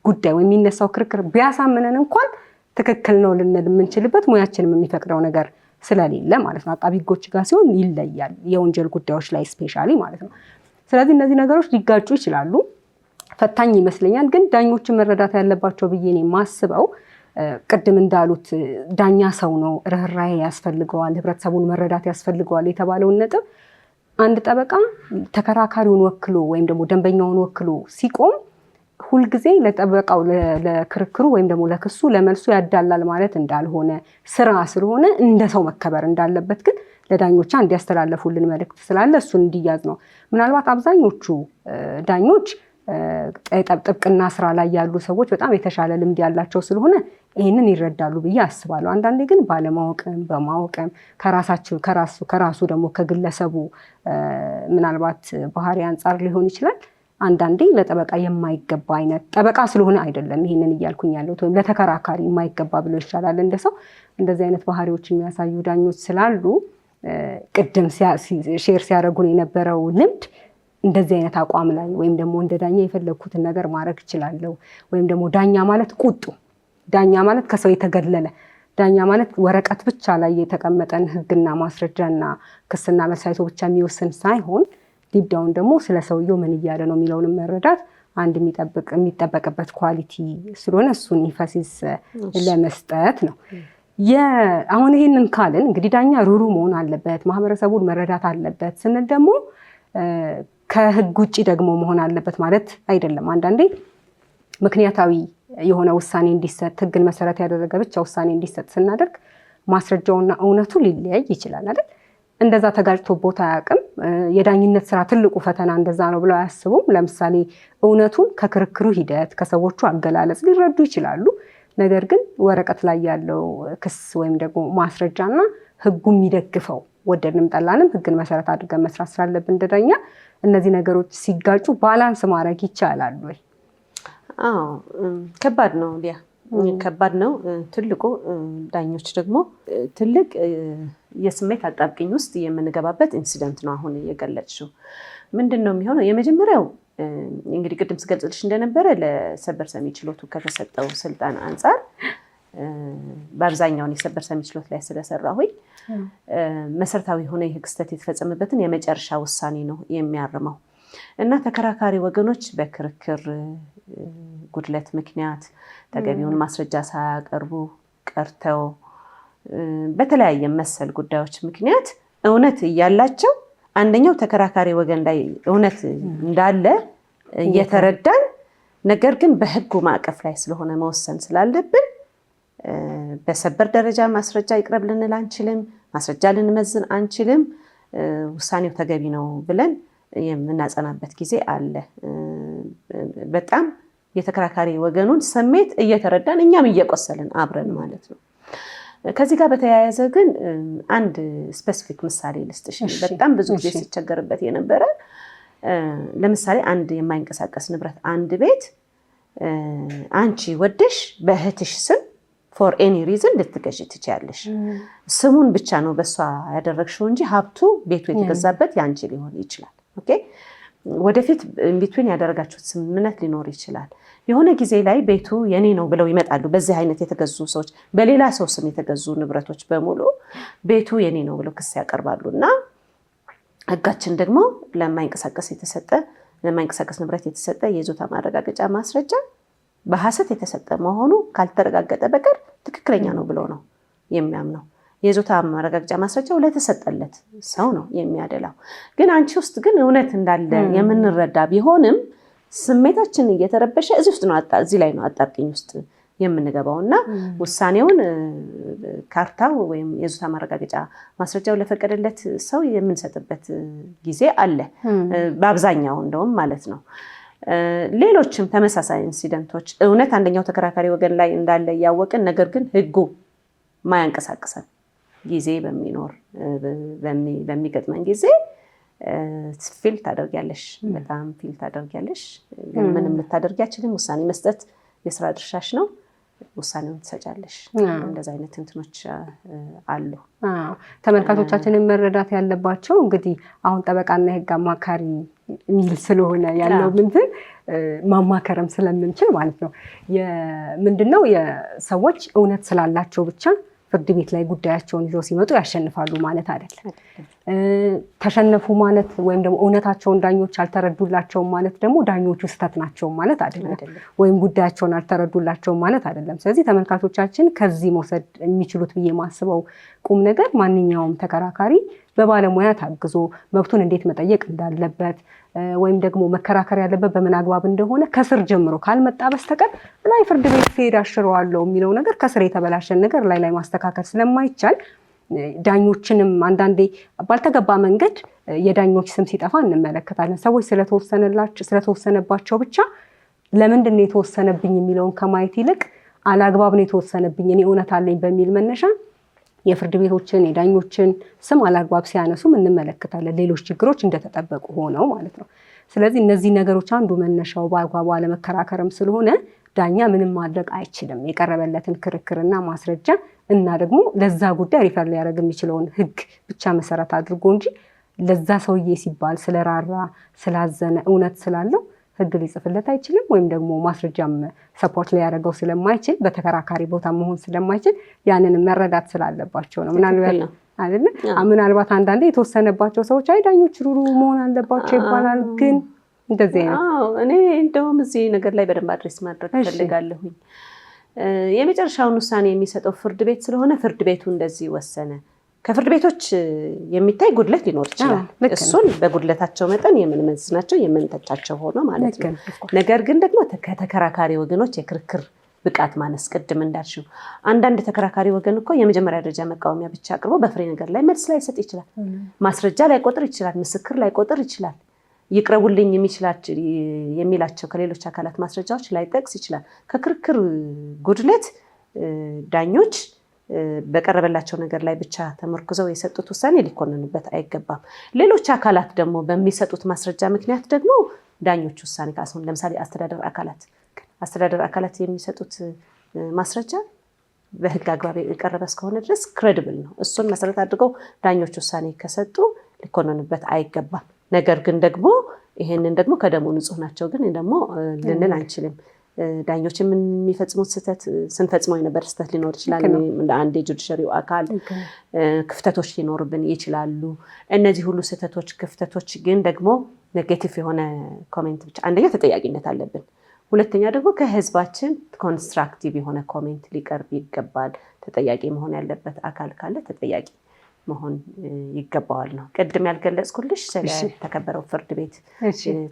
ጉዳይ ወይም የሚነሳው ክርክር ቢያሳምነን እንኳን ትክክል ነው ልንል የምንችልበት ሙያችንም የሚፈቅደው ነገር ስለሌለ ማለት ነው። አቃቢ ህጎች ጋር ሲሆን ይለያል፣ የወንጀል ጉዳዮች ላይ ስፔሻሊ ማለት ነው። ስለዚህ እነዚህ ነገሮች ሊጋጩ ይችላሉ። ፈታኝ ይመስለኛል። ግን ዳኞችን መረዳት ያለባቸው ብዬ ነው የማስበው። ቅድም እንዳሉት ዳኛ ሰው ነው፣ ርህራሄ ያስፈልገዋል፣ ህብረተሰቡን መረዳት ያስፈልገዋል የተባለውን ነጥብ አንድ ጠበቃ ተከራካሪውን ወክሎ ወይም ደግሞ ደንበኛውን ወክሎ ሲቆም ሁልጊዜ ለጠበቃው ለክርክሩ ወይም ደግሞ ለክሱ ለመልሱ ያዳላል ማለት እንዳልሆነ፣ ስራ ስለሆነ እንደ ሰው መከበር እንዳለበት ግን ለዳኞች እንዲያስተላልፉልን መልእክት ስላለ እሱን እንዲያዝ ነው። ምናልባት አብዛኞቹ ዳኞች ጥብቅና ስራ ላይ ያሉ ሰዎች በጣም የተሻለ ልምድ ያላቸው ስለሆነ ይህንን ይረዳሉ ብዬ አስባለሁ። አንዳንዴ ግን ባለማወቅም በማወቅም ከራሱ ደግሞ ከግለሰቡ ምናልባት ባህሪ አንጻር ሊሆን ይችላል። አንዳንዴ ለጠበቃ የማይገባ አይነት ጠበቃ ስለሆነ አይደለም ይህንን እያልኩኝ ያለሁት፣ ወይም ለተከራካሪ የማይገባ ብሎ ይሻላል እንደ ሰው እንደዚህ አይነት ባህሪዎች የሚያሳዩ ዳኞች ስላሉ ቅድም ሼር ሲያደርጉን የነበረው ልምድ እንደዚህ አይነት አቋም ላይ ወይም ደግሞ እንደ ዳኛ የፈለግኩትን ነገር ማድረግ እችላለሁ፣ ወይም ደግሞ ዳኛ ማለት ቁጡ፣ ዳኛ ማለት ከሰው የተገለለ፣ ዳኛ ማለት ወረቀት ብቻ ላይ የተቀመጠን ህግና ማስረጃና ክስና መልስ አይቶ ብቻ የሚወስን ሳይሆን ዲብዳውን ደግሞ ስለ ሰውየው ምን እያለ ነው የሚለውንም መረዳት አንድ የሚጠበቅበት ኳሊቲ ስለሆነ እሱን ኢንፋሲስ ለመስጠት ነው። አሁን ይሄንን ካልን እንግዲህ ዳኛ ሩሩ መሆን አለበት፣ ማህበረሰቡን መረዳት አለበት ስንል ደግሞ ከህግ ውጭ ደግሞ መሆን አለበት ማለት አይደለም። አንዳንዴ ምክንያታዊ የሆነ ውሳኔ እንዲሰጥ ህግን መሰረት ያደረገ ብቻ ውሳኔ እንዲሰጥ ስናደርግ ማስረጃውና እውነቱ ሊለያይ ይችላል አይደል? እንደዛ ተጋጭቶ ቦታ አያውቅም። የዳኝነት ስራ ትልቁ ፈተና እንደዛ ነው ብለው አያስቡም። ለምሳሌ እውነቱን ከክርክሩ ሂደት ከሰዎቹ አገላለጽ ሊረዱ ይችላሉ። ነገር ግን ወረቀት ላይ ያለው ክስ ወይም ደግሞ ማስረጃና ህጉ የሚደግፈው ወደድንም ጠላንም ህግን መሰረት አድርገን መስራት ስላለብን እንደዳኛ እነዚህ ነገሮች ሲጋጩ ባላንስ ማድረግ ይቻላል ወይ? አዎ ከባድ ነው ሊያ፣ ከባድ ነው። ትልቁ ዳኞች ደግሞ ትልቅ የስሜት አጣብቂኝ ውስጥ የምንገባበት ኢንሲደንት ነው አሁን የገለጽሽው። ምንድን ነው የሚሆነው? የመጀመሪያው እንግዲህ ቅድም ስገልጽልሽ እንደነበረ ለሰበር ሰሚ ችሎቱ ከተሰጠው ስልጣን አንጻር በአብዛኛውን የሰበር ሰሚ ችሎት ላይ ስለሰራሁኝ መሰረታዊ የሆነ የህግ ስህተት የተፈጸመበትን የመጨረሻ ውሳኔ ነው የሚያርመው እና ተከራካሪ ወገኖች በክርክር ጉድለት ምክንያት ተገቢውን ማስረጃ ሳያቀርቡ ቀርተው በተለያየ መሰል ጉዳዮች ምክንያት እውነት እያላቸው አንደኛው ተከራካሪ ወገን ላይ እውነት እንዳለ እየተረዳን ነገር ግን በህጉ ማዕቀፍ ላይ ስለሆነ መወሰን ስላለብን በሰበር ደረጃ ማስረጃ ይቅረብ ልንል አንችልም፣ ማስረጃ ልንመዝን አንችልም። ውሳኔው ተገቢ ነው ብለን የምናጸናበት ጊዜ አለ። በጣም የተከራካሪ ወገኑን ስሜት እየተረዳን እኛም እየቆሰልን አብረን ማለት ነው። ከዚህ ጋር በተያያዘ ግን አንድ ስፔሲፊክ ምሳሌ ልስጥሽ። በጣም ብዙ ጊዜ ሲቸገርበት የነበረ ለምሳሌ አንድ የማይንቀሳቀስ ንብረት አንድ ቤት አንቺ ወደሽ በእህትሽ ስም ፎር ኤኒ ሪዝን ልትገዢ ትችያለሽ። ስሙን ብቻ ነው በሷ ያደረግሽው እንጂ ሀብቱ ቤቱ የተገዛበት ያንቺ ሊሆን ይችላል። ኦኬ ወደፊት ቢትዊን ያደረጋችሁት ስምምነት ሊኖር ይችላል። የሆነ ጊዜ ላይ ቤቱ የኔ ነው ብለው ይመጣሉ። በዚህ አይነት የተገዙ ሰዎች በሌላ ሰው ስም የተገዙ ንብረቶች በሙሉ ቤቱ የኔ ነው ብለው ክስ ያቀርባሉ እና ህጋችን ደግሞ ለማይንቀሳቀስ ንብረት የተሰጠ የይዞታ ማረጋገጫ ማስረጃ በሐሰት የተሰጠ መሆኑ ካልተረጋገጠ በቀር ትክክለኛ ነው ብሎ ነው የሚያምነው። የይዞታ ማረጋገጫ ማስረጃው ለተሰጠለት ሰው ነው የሚያደላው። ግን አንቺ ውስጥ ግን እውነት እንዳለ የምንረዳ ቢሆንም ስሜታችን እየተረበሸ እዚህ ላይ ነው አጣብቂኝ ውስጥ የምንገባው እና ውሳኔውን ካርታው ወይም የይዞታ ማረጋገጫ ማስረጃው ለፈቀደለት ሰው የምንሰጥበት ጊዜ አለ፣ በአብዛኛው እንደውም ማለት ነው። ሌሎችም ተመሳሳይ ኢንሲደንቶች እውነት አንደኛው ተከራካሪ ወገን ላይ እንዳለ እያወቅን ነገር ግን ህጉ ማያንቀሳቅሰን ጊዜ በሚገጥመን ጊዜ ፊል ታደርጊያለሽ፣ በጣም ፊል ታደርጊያለሽ። ግን ምንም ልታደርጊያችልም። ውሳኔ መስጠት የስራ ድርሻሽ ነው። ውሳኔውን ትሰጫለሽ። እንደዚህ አይነት እንትኖች አሉ። ተመልካቾቻችንን መረዳት ያለባቸው እንግዲህ አሁን ጠበቃና የህግ አማካሪ የሚል ስለሆነ ያለው ምንድን ማማከርም ስለምንችል ማለት ነው። ምንድነው የሰዎች እውነት ስላላቸው ብቻ ፍርድ ቤት ላይ ጉዳያቸውን ይዘው ሲመጡ ያሸንፋሉ ማለት አይደለም። ተሸነፉ ማለት ወይም ደግሞ እውነታቸውን ዳኞች አልተረዱላቸውም ማለት ደግሞ ዳኞቹ ስህተት ናቸው ማለት አይደለም፣ ወይም ጉዳያቸውን አልተረዱላቸውም ማለት አይደለም። ስለዚህ ተመልካቾቻችን ከዚህ መውሰድ የሚችሉት ብዬ ማስበው ቁም ነገር ማንኛውም ተከራካሪ በባለሙያ ታግዞ መብቱን እንዴት መጠየቅ እንዳለበት ወይም ደግሞ መከራከር ያለበት በምን አግባብ እንደሆነ ከስር ጀምሮ ካልመጣ በስተቀር ላይ ፍርድ ቤት ሲሄድ አሽረዋለሁ የሚለው ነገር ከስር የተበላሸን ነገር ላይ ማስተካከል ስለማይቻል ዳኞችንም አንዳንዴ ባልተገባ መንገድ የዳኞች ስም ሲጠፋ እንመለከታለን። ሰዎች ስለተወሰነባቸው ብቻ ለምንድን ነው የተወሰነብኝ የሚለውን ከማየት ይልቅ አላግባብ ነው የተወሰነብኝ እኔ እውነት አለኝ በሚል መነሻ የፍርድ ቤቶችን የዳኞችን ስም አላግባብ ሲያነሱም እንመለከታለን። ሌሎች ችግሮች እንደተጠበቁ ሆነው ማለት ነው። ስለዚህ እነዚህ ነገሮች አንዱ መነሻው በአግባቡ አለመከራከርም ስለሆነ ዳኛ ምንም ማድረግ አይችልም። የቀረበለትን ክርክርና ማስረጃ እና ደግሞ ለዛ ጉዳይ ሪፈር ሊያደርግ የሚችለውን ህግ ብቻ መሰረት አድርጎ እንጂ ለዛ ሰውዬ ሲባል ስለራራ ስላዘነ እውነት ስላለው ህግ ሊጽፍለት አይችልም። ወይም ደግሞ ማስረጃም ሰፖርት ሊያደርገው ስለማይችል በተከራካሪ ቦታ መሆን ስለማይችል ያንን መረዳት ስላለባቸው ነው። ምናልባት አንዳንዴ የተወሰነባቸው ሰዎች አይ ዳኞች ሩሩ መሆን አለባቸው ይባላል። ግን እንደዚህ ነው። እኔ እንደውም እዚህ ነገር ላይ በደንብ አድሬስ ማድረግ ፈልጋለሁኝ። የመጨረሻውን ውሳኔ የሚሰጠው ፍርድ ቤት ስለሆነ ፍርድ ቤቱ እንደዚህ ወሰነ። ከፍርድ ቤቶች የሚታይ ጉድለት ሊኖር ይችላል። እሱን በጉድለታቸው መጠን የምንመዝናቸው የምንተቻቸው ሆኖ ማለት ነው። ነገር ግን ደግሞ ከተከራካሪ ወገኖች የክርክር ብቃት ማነስ፣ ቅድም እንዳልሽው አንዳንድ ተከራካሪ ወገን እኮ የመጀመሪያ ደረጃ መቃወሚያ ብቻ አቅርቦ በፍሬ ነገር ላይ መልስ ላይ ሰጥ ይችላል። ማስረጃ ላይ ቆጥር ይችላል። ምስክር ላይ ቆጥር ይችላል። ይቅረቡልኝ የሚላቸው ከሌሎች አካላት ማስረጃዎች ላይ ጠቅስ ይችላል። ከክርክር ጉድለት ዳኞች በቀረበላቸው ነገር ላይ ብቻ ተመርኩዘው የሰጡት ውሳኔ ሊኮነኑበት አይገባም። ሌሎች አካላት ደግሞ በሚሰጡት ማስረጃ ምክንያት ደግሞ ዳኞች ውሳኔ ካስሆን ለምሳሌ አስተዳደር አካላት የሚሰጡት ማስረጃ በህግ አግባብ የቀረበ እስከሆነ ድረስ ክሬዲብል ነው። እሱን መሰረት አድርገው ዳኞች ውሳኔ ከሰጡ ሊኮነኑበት አይገባም። ነገር ግን ደግሞ ይሄንን ደግሞ ከደሙ ንጹህ ናቸው ግን ደግሞ ልንል አንችልም። ዳኞች የሚፈጽሙት ስህተት ስንፈጽመው የነበር ስህተት ሊኖር ይችላል። እንደ አንድ የጁዲሻሪው አካል ክፍተቶች ሊኖርብን ይችላሉ። እነዚህ ሁሉ ስህተቶች፣ ክፍተቶች ግን ደግሞ ኔጌቲቭ የሆነ ኮሜንት ብቻ አንደኛ ተጠያቂነት አለብን። ሁለተኛ ደግሞ ከህዝባችን ኮንስትራክቲቭ የሆነ ኮሜንት ሊቀርብ ይገባል። ተጠያቂ መሆን ያለበት አካል ካለ ተጠያቂ መሆን ይገባዋል ነው። ቅድም ያልገለጽኩልሽ ስለተከበረው ፍርድ ቤት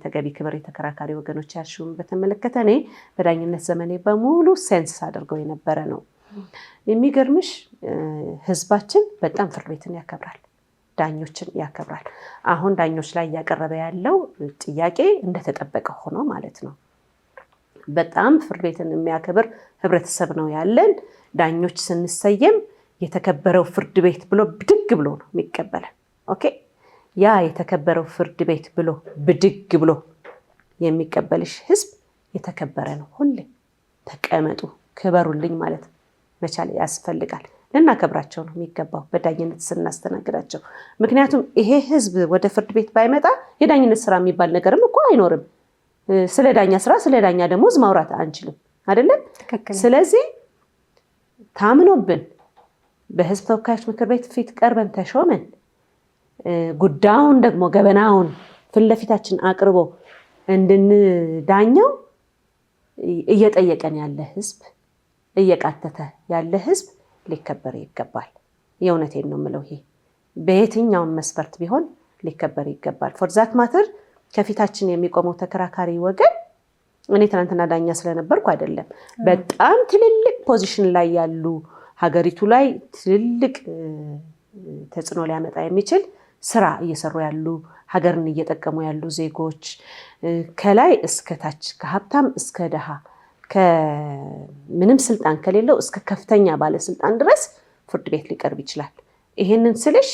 ተገቢ ክብር የተከራካሪ ወገኖች ያልሽውን በተመለከተ እኔ በዳኝነት ዘመኔ በሙሉ ሴንስ አድርገው የነበረ ነው። የሚገርምሽ ህዝባችን በጣም ፍርድ ቤትን ያከብራል፣ ዳኞችን ያከብራል። አሁን ዳኞች ላይ እያቀረበ ያለው ጥያቄ እንደተጠበቀ ሆኖ ማለት ነው። በጣም ፍርድ ቤትን የሚያከብር ህብረተሰብ ነው ያለን። ዳኞች ስንሰየም የተከበረው ፍርድ ቤት ብሎ ብድግ ብሎ ነው የሚቀበለን። ኦኬ፣ ያ የተከበረው ፍርድ ቤት ብሎ ብድግ ብሎ የሚቀበልሽ ህዝብ የተከበረ ነው። ሁሌ ተቀመጡ፣ ክበሩልኝ ማለት መቻል ያስፈልጋል። ልናከብራቸው ነው የሚገባው በዳኝነት ስናስተናግዳቸው። ምክንያቱም ይሄ ህዝብ ወደ ፍርድ ቤት ባይመጣ የዳኝነት ስራ የሚባል ነገርም እኮ አይኖርም። ስለ ዳኛ ስራ፣ ስለ ዳኛ ደሞዝ ማውራት አንችልም አይደለም? ስለዚህ ታምኖብን በህዝብ ተወካዮች ምክር ቤት ፊት ቀርበን ተሾመን ጉዳዩን ደግሞ ገበናውን ፊት ለፊታችን አቅርቦ እንድንዳኘው እየጠየቀን ያለ ህዝብ፣ እየቃተተ ያለ ህዝብ ሊከበር ይገባል። የእውነቴን ነው የምለው። ይሄ በየትኛውም መስፈርት ቢሆን ሊከበር ይገባል። ፎር ዛት ማተር ከፊታችን የሚቆመው ተከራካሪ ወገን እኔ ትናንትና ዳኛ ስለነበርኩ አይደለም፣ በጣም ትልልቅ ፖዚሽን ላይ ያሉ ሀገሪቱ ላይ ትልልቅ ተጽዕኖ ሊያመጣ የሚችል ስራ እየሰሩ ያሉ ሀገርን እየጠቀሙ ያሉ ዜጎች ከላይ እስከ ታች ከሀብታም እስከ ድሃ ከምንም ስልጣን ከሌለው እስከ ከፍተኛ ባለስልጣን ድረስ ፍርድ ቤት ሊቀርብ ይችላል። ይሄንን ስልሽ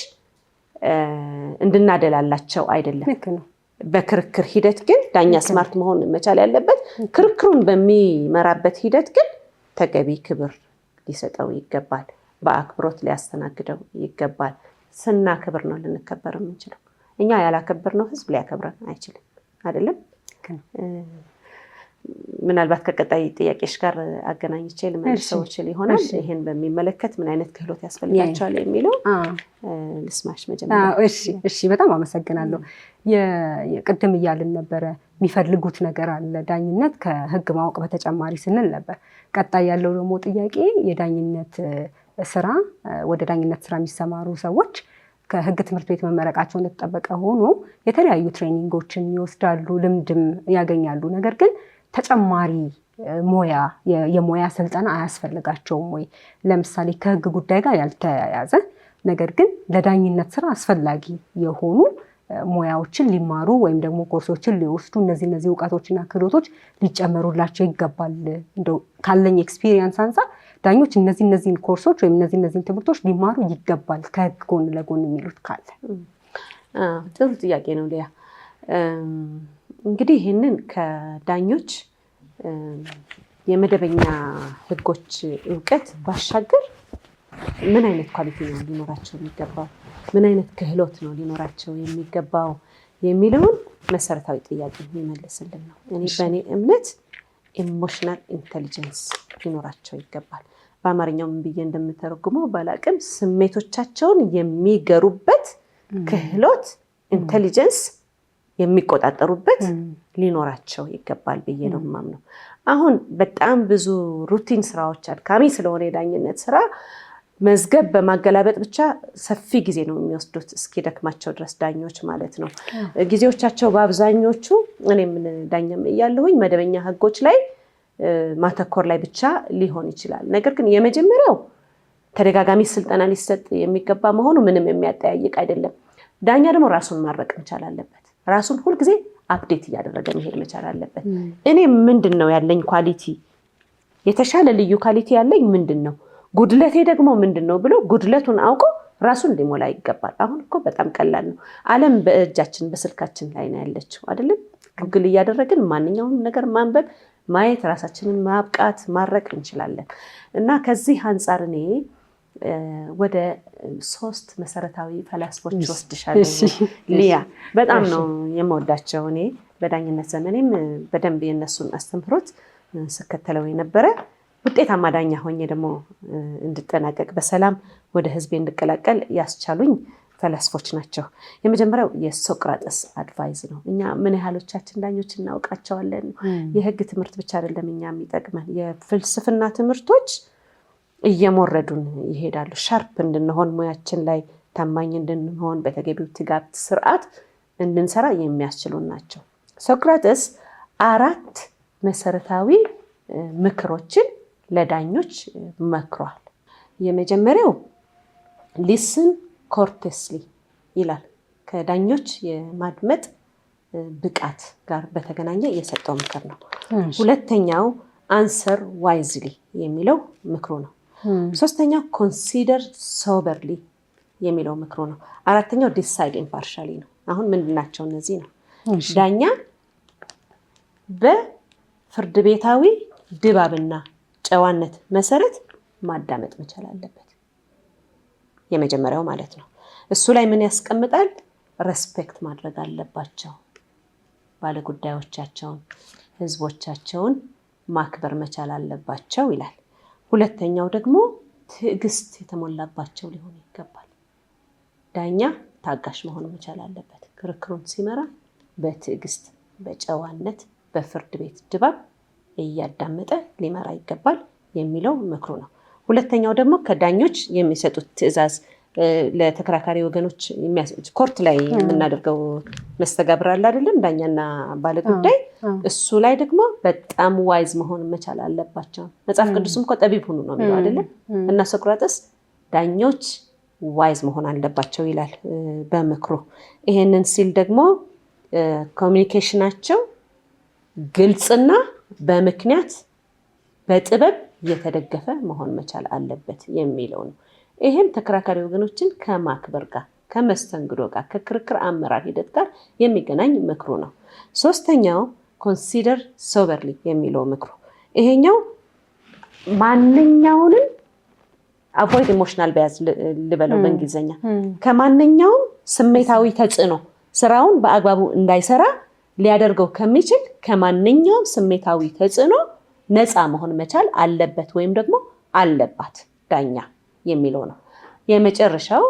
እንድናደላላቸው አይደለም። በክርክር ሂደት ግን ዳኛ ስማርት መሆን መቻል ያለበት፣ ክርክሩን በሚመራበት ሂደት ግን ተገቢ ክብር ሊሰጠው ይገባል። በአክብሮት ሊያስተናግደው ይገባል። ስናከብር ነው ልንከበር የምንችለው። እኛ ያላከበርነው ህዝብ ሊያከብረን አይችልም አይደለም? ምናልባት ከቀጣይ ጥያቄሽ ጋር አገናኝቼ ልመልሰው እችል ይሆናል። ይሄን በሚመለከት ምን አይነት ክህሎት ያስፈልጋቸዋል የሚለው ልስማሽ መጀመሪያ። እሺ፣ በጣም አመሰግናለሁ። ቅድም እያልን ነበረ የሚፈልጉት ነገር አለ ዳኝነት ከህግ ማወቅ በተጨማሪ ስንል ነበር። ቀጣይ ያለው ደግሞ ጥያቄ የዳኝነት ስራ ወደ ዳኝነት ስራ የሚሰማሩ ሰዎች ከህግ ትምህርት ቤት መመረቃቸው እንደተጠበቀ ሆኖ የተለያዩ ትሬኒንጎችን ይወስዳሉ፣ ልምድም ያገኛሉ። ነገር ግን ተጨማሪ የሙያ ስልጠና አያስፈልጋቸውም ወይ? ለምሳሌ ከህግ ጉዳይ ጋር ያልተያያዘ ነገር ግን ለዳኝነት ስራ አስፈላጊ የሆኑ ሙያዎችን ሊማሩ ወይም ደግሞ ኮርሶችን ሊወስዱ እነዚህ እውቀቶችና ክህሎቶች ሊጨመሩላቸው ይገባል። እንደው ካለኝ ኤክስፒሪየንስ አንፃር ዳኞች እነዚህን ኮርሶች ወይም እነዚህን ትምህርቶች ሊማሩ ይገባል ከህግ ጎን ለጎን የሚሉት ካለ? ጥሩ ጥያቄ ነው ሊያ። እንግዲህ ይህንን ከዳኞች የመደበኛ ህጎች እውቀት ባሻገር ምን አይነት ኳሊቲ ነው ሊኖራቸው የሚገባው፣ ምን አይነት ክህሎት ነው ሊኖራቸው የሚገባው የሚለውን መሰረታዊ ጥያቄ የሚመልስልን ነው። በእኔ እምነት ኢሞሽናል ኢንቴሊጀንስ ሊኖራቸው ይገባል። በአማርኛው ምን ብዬ እንደምተረጉመው ባላቅም ስሜቶቻቸውን የሚገሩበት ክህሎት ኢንቴሊጀንስ የሚቆጣጠሩበት ሊኖራቸው ይገባል ብዬ ነው የማምነው። አሁን በጣም ብዙ ሩቲን ስራዎች አድካሚ ስለሆነ የዳኝነት ስራ መዝገብ በማገላበጥ ብቻ ሰፊ ጊዜ ነው የሚወስዱት እስኪደክማቸው ድረስ ዳኞች ማለት ነው። ጊዜዎቻቸው በአብዛኞቹ እኔም ዳኛም እያለሁኝ መደበኛ ህጎች ላይ ማተኮር ላይ ብቻ ሊሆን ይችላል። ነገር ግን የመጀመሪያው ተደጋጋሚ ስልጠና ሊሰጥ የሚገባ መሆኑ ምንም የሚያጠያይቅ አይደለም። ዳኛ ደግሞ ራሱን ማድረቅ መቻል አለበት። ራሱን ሁልጊዜ አፕዴት እያደረገ መሄድ መቻል አለበት። እኔ ምንድን ነው ያለኝ ኳሊቲ፣ የተሻለ ልዩ ኳሊቲ ያለኝ ምንድን ነው፣ ጉድለቴ ደግሞ ምንድን ነው ብሎ ጉድለቱን አውቆ ራሱን ሊሞላ ይገባል። አሁን እኮ በጣም ቀላል ነው። ዓለም በእጃችን በስልካችን ላይ ነው ያለችው አይደለም? ጉግል እያደረግን ማንኛውም ነገር ማንበብ፣ ማየት፣ ራሳችንን ማብቃት ማድረቅ እንችላለን። እና ከዚህ አንጻር እኔ ወደ 3 መሰረታዊ ፈላስፎች ወስድሻለሁ ሊያ። በጣም ነው የምወዳቸው። እኔ በዳኝነት ዘመኔም በደንብ የነሱን አስተምህሮት ስከተለው የነበረ ውጤታማ ዳኛ ሆኜ ደግሞ እንድጠናቀቅ በሰላም ወደ ህዝቤ እንድቀላቀል ያስቻሉኝ ፈላስፎች ናቸው። የመጀመሪያው የሶቅራጥስ አድቫይዝ ነው። እኛ ምን ያህሎቻችን ዳኞች እናውቃቸዋለን? የህግ ትምህርት ብቻ አይደለም እኛ የሚጠቅመን፣ የፍልስፍና ትምህርቶች እየሞረዱን ይሄዳሉ። ሻርፕ እንድንሆን፣ ሙያችን ላይ ታማኝ እንድንሆን፣ በተገቢው ትጋት ስርዓት እንድንሰራ የሚያስችሉን ናቸው። ሶቅራጥስ 4 መሰረታዊ ምክሮችን ለዳኞች መክሯል። የመጀመሪያው ሊስን ኮርቴስሊ ይላል። ከዳኞች የማድመጥ ብቃት ጋር በተገናኘ የሰጠው ምክር ነው። ሁለተኛው አንሰር ዋይዝሊ የሚለው ምክሩ ነው። ሶስተኛው ኮንሲደር ሶበርሊ የሚለው ምክሩ ነው። አራተኛው ዲሳይድ ኢምፓርሻሊ ነው። አሁን ምንድናቸው እነዚህ ነው? ዳኛ በፍርድ ቤታዊ ድባብና ጨዋነት መሰረት ማዳመጥ መቻል አለበት። የመጀመሪያው ማለት ነው። እሱ ላይ ምን ያስቀምጣል? ሬስፔክት ማድረግ አለባቸው። ባለጉዳዮቻቸውን፣ ህዝቦቻቸውን ማክበር መቻል አለባቸው ይላል። ሁለተኛው ደግሞ ትዕግስት የተሞላባቸው ሊሆኑ ይገባል። ዳኛ ታጋሽ መሆን መቻል አለበት። ክርክሩን ሲመራ በትዕግስት፣ በጨዋነት፣ በፍርድ ቤት ድባብ እያዳመጠ ሊመራ ይገባል የሚለው ምክሩ ነው። ሁለተኛው ደግሞ ከዳኞች የሚሰጡት ትዕዛዝ ለተከራካሪ ወገኖች ኮርት ላይ የምናደርገው መስተጋብር አለ አይደለም? ዳኛና ባለጉዳይ፣ እሱ ላይ ደግሞ በጣም ዋይዝ መሆን መቻል አለባቸው። መጽሐፍ ቅዱስም እኮ ጠቢብ ሁኑ ነው የሚለው አይደለም? እና ሶቅራጥስ ዳኞች ዋይዝ መሆን አለባቸው ይላል በምክሩ። ይሄንን ሲል ደግሞ ኮሚኒኬሽናቸው ግልጽና በምክንያት በጥበብ የተደገፈ መሆን መቻል አለበት የሚለው ነው። ይሄም ተከራካሪ ወገኖችን ከማክበር ጋር፣ ከመስተንግዶ ጋር፣ ከክርክር አመራር ሂደት ጋር የሚገናኝ ምክሩ ነው። ሶስተኛው ኮንሲደር ሶበርሊ የሚለው ምክሩ፣ ይሄኛው ማንኛውንም አቮይድ ኢሞሽናል ባያዝ ልበለው በእንግሊዝኛ፣ ከማንኛውም ስሜታዊ ተጽዕኖ ስራውን በአግባቡ እንዳይሰራ ሊያደርገው ከሚችል ከማንኛውም ስሜታዊ ተጽዕኖ ነፃ መሆን መቻል አለበት ወይም ደግሞ አለባት ዳኛ የሚለው ነው። የመጨረሻው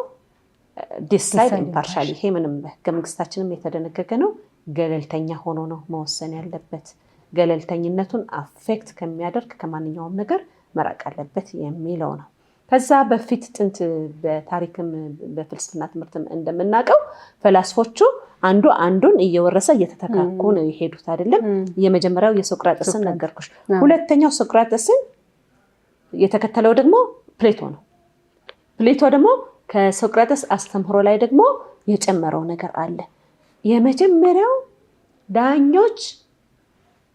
ዲሳይድ ኢምፓርሻሊ፣ ይሄ ምንም በህገ መንግስታችንም የተደነገገ ነው። ገለልተኛ ሆኖ ነው መወሰን ያለበት። ገለልተኝነቱን አፌክት ከሚያደርግ ከማንኛውም ነገር መራቅ አለበት የሚለው ነው። ከዛ በፊት ጥንት በታሪክም በፍልስፍና ትምህርትም እንደምናውቀው ፈላስፎቹ አንዱ አንዱን እየወረሰ እየተተካኩ ነው የሄዱት አይደለም? የመጀመሪያው የሶቅራጥስን ነገርኩሽ። ሁለተኛው ሶቅራጥስን የተከተለው ደግሞ ፕሌቶ ነው። ፕሌቶ ደግሞ ከሶቅራጥስ አስተምህሮ ላይ ደግሞ የጨመረው ነገር አለ። የመጀመሪያው ዳኞች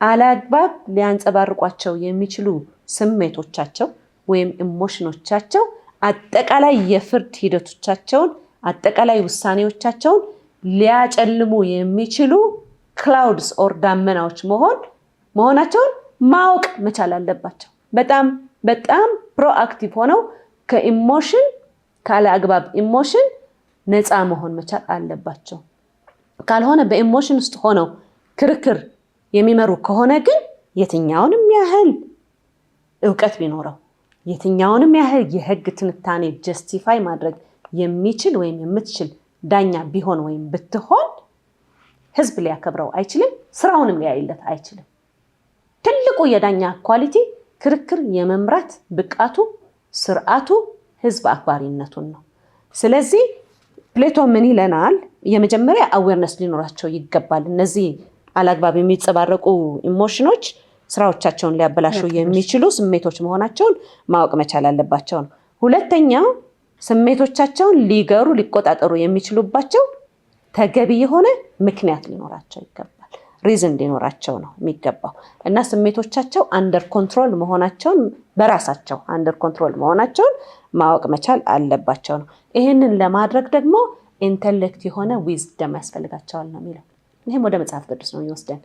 አላግባብ ሊያንጸባርቋቸው የሚችሉ ስሜቶቻቸው ወይም ኢሞሽኖቻቸው አጠቃላይ የፍርድ ሂደቶቻቸውን፣ አጠቃላይ ውሳኔዎቻቸውን ሊያጨልሙ የሚችሉ ክላውድስ ኦር ዳመናዎች መሆናቸውን ማወቅ መቻል አለባቸው። በጣም በጣም ፕሮአክቲቭ ሆነው ከኢሞሽን ካለ አግባብ ኢሞሽን ነፃ መሆን መቻል አለባቸው። ካልሆነ በኢሞሽን ውስጥ ሆነው ክርክር የሚመሩ ከሆነ ግን የትኛውንም ያህል እውቀት ቢኖረው፣ የትኛውንም ያህል የህግ ትንታኔ ጀስቲፋይ ማድረግ የሚችል ወይም የምትችል ዳኛ ቢሆን ወይም ብትሆን ህዝብ ሊያከብረው አይችልም፣ ስራውንም ሊያይለት አይችልም። ትልቁ የዳኛ ኳሊቲ ክርክር የመምራት ብቃቱ፣ ስርዓቱ፣ ህዝብ አክባሪነቱን ነው። ስለዚህ ፕሌቶ ምን ይለናል? የመጀመሪያ አዌርነስ ሊኖራቸው ይገባል። እነዚህ አላግባብ የሚጸባረቁ ኢሞሽኖች ስራዎቻቸውን ሊያበላሹ የሚችሉ ስሜቶች መሆናቸውን ማወቅ መቻል አለባቸው ነው። ሁለተኛው ስሜቶቻቸውን ሊገሩ ሊቆጣጠሩ የሚችሉባቸው ተገቢ የሆነ ምክንያት ሊኖራቸው ይገባል። ሪዝን ሊኖራቸው ነው የሚገባው እና ስሜቶቻቸው አንደር ኮንትሮል መሆናቸውን በራሳቸው አንደር ኮንትሮል መሆናቸውን ማወቅ መቻል አለባቸው ነው። ይህንን ለማድረግ ደግሞ ኢንተሌክት የሆነ ዊዝደም ያስፈልጋቸዋል ነው የሚለው። ይህም ወደ መጽሐፍ ቅዱስ ነው የሚወስደን።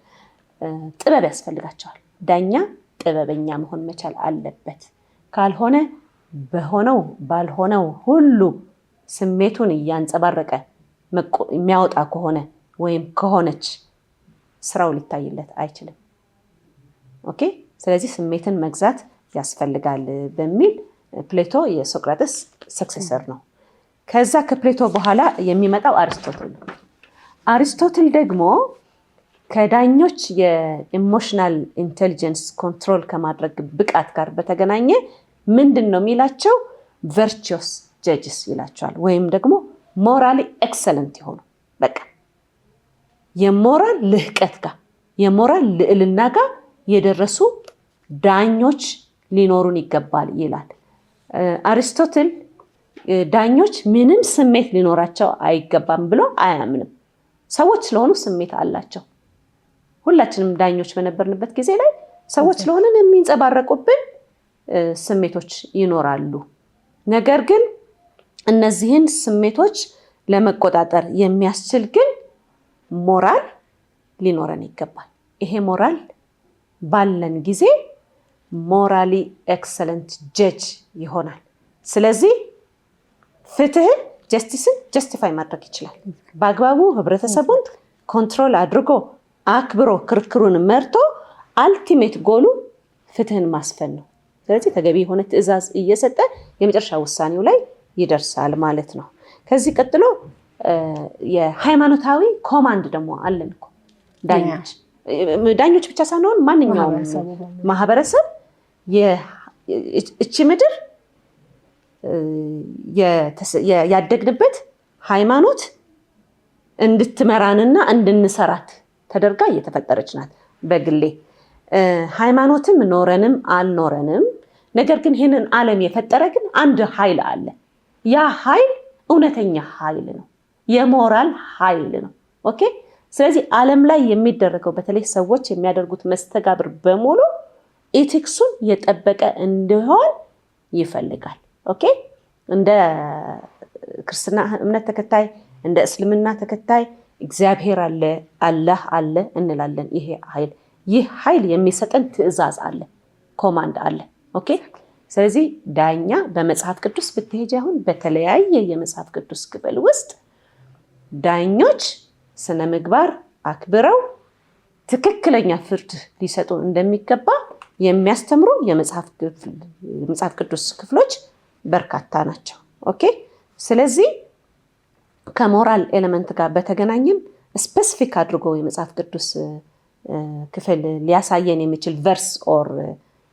ጥበብ ያስፈልጋቸዋል። ዳኛ ጥበበኛ መሆን መቻል አለበት። ካልሆነ በሆነው ባልሆነው ሁሉ ስሜቱን እያንጸባረቀ የሚያወጣ ከሆነ ወይም ከሆነች ስራው ሊታይለት አይችልም። ኦኬ። ስለዚህ ስሜትን መግዛት ያስፈልጋል በሚል ፕሌቶ የሶቅራጥስ ሰክሰሰር ነው። ከዛ ከፕሌቶ በኋላ የሚመጣው አሪስቶትል ነው። አሪስቶትል ደግሞ ከዳኞች የኢሞሽናል ኢንቴሊጀንስ ኮንትሮል ከማድረግ ብቃት ጋር በተገናኘ ምንድን ነው የሚላቸው? ቨርቹስ ጀጅስ ይላቸዋል። ወይም ደግሞ ሞራሊ ኤክሰለንት የሆኑ በቃ የሞራል ልህቀት ጋር የሞራል ልዕልና ጋር የደረሱ ዳኞች ሊኖሩን ይገባል ይላል። አሪስቶትል ዳኞች ምንም ስሜት ሊኖራቸው አይገባም ብሎ አያምንም። ሰዎች ስለሆኑ ስሜት አላቸው። ሁላችንም ዳኞች በነበርንበት ጊዜ ላይ ሰዎች ስለሆነን የሚንጸባረቁብን ስሜቶች ይኖራሉ። ነገር ግን እነዚህን ስሜቶች ለመቆጣጠር የሚያስችል ግን ሞራል ሊኖረን ይገባል። ይሄ ሞራል ባለን ጊዜ ሞራሊ ኤክሰለንት ጀጅ ይሆናል። ስለዚህ ፍትህን ጀስቲስን ጀስቲፋይ ማድረግ ይችላል። በአግባቡ ህብረተሰቡን ኮንትሮል አድርጎ አክብሮ ክርክሩን መርቶ አልቲሜት ጎሉ ፍትህን ማስፈን ነው። ስለዚህ ተገቢ የሆነ ትዕዛዝ እየሰጠ የመጨረሻ ውሳኔው ላይ ይደርሳል ማለት ነው። ከዚህ ቀጥሎ የሃይማኖታዊ ኮማንድ ደግሞ አለን እኮ ዳኞች ብቻ ሳይሆን ማንኛውም ማህበረሰብ እቺ ምድር ያደግንበት ሃይማኖት እንድትመራንና እንድንሰራት ተደርጋ እየተፈጠረች ናት። በግሌ ሃይማኖትም ኖረንም አልኖረንም፣ ነገር ግን ይህንን ዓለም የፈጠረ ግን አንድ ኃይል አለ። ያ ኃይል እውነተኛ ኃይል ነው፣ የሞራል ኃይል ነው። ኦኬ። ስለዚህ ዓለም ላይ የሚደረገው በተለይ ሰዎች የሚያደርጉት መስተጋብር በሙሉ ኤቲክሱን የጠበቀ እንዲሆን ይፈልጋል። ኦኬ። እንደ ክርስትና እምነት ተከታይ እንደ እስልምና ተከታይ እግዚአብሔር አለ፣ አላህ አለ እንላለን። ይህ ኃይል የሚሰጠን ትዕዛዝ አለ፣ ኮማንድ አለ። ኦኬ። ስለዚህ ዳኛ በመጽሐፍ ቅዱስ ብትሄጂ አሁን በተለያየ የመጽሐፍ ቅዱስ ክፍል ውስጥ ዳኞች ስነ ምግባር አክብረው ትክክለኛ ፍርድ ሊሰጡ እንደሚገባ የሚያስተምሩ የመጽሐፍ ቅዱስ ክፍሎች በርካታ ናቸው። ኦኬ። ስለዚህ ከሞራል ኤሌመንት ጋር በተገናኘም ስፔሲፊክ አድርጎ የመጽሐፍ ቅዱስ ክፍል ሊያሳየን የሚችል ቨርስ ኦር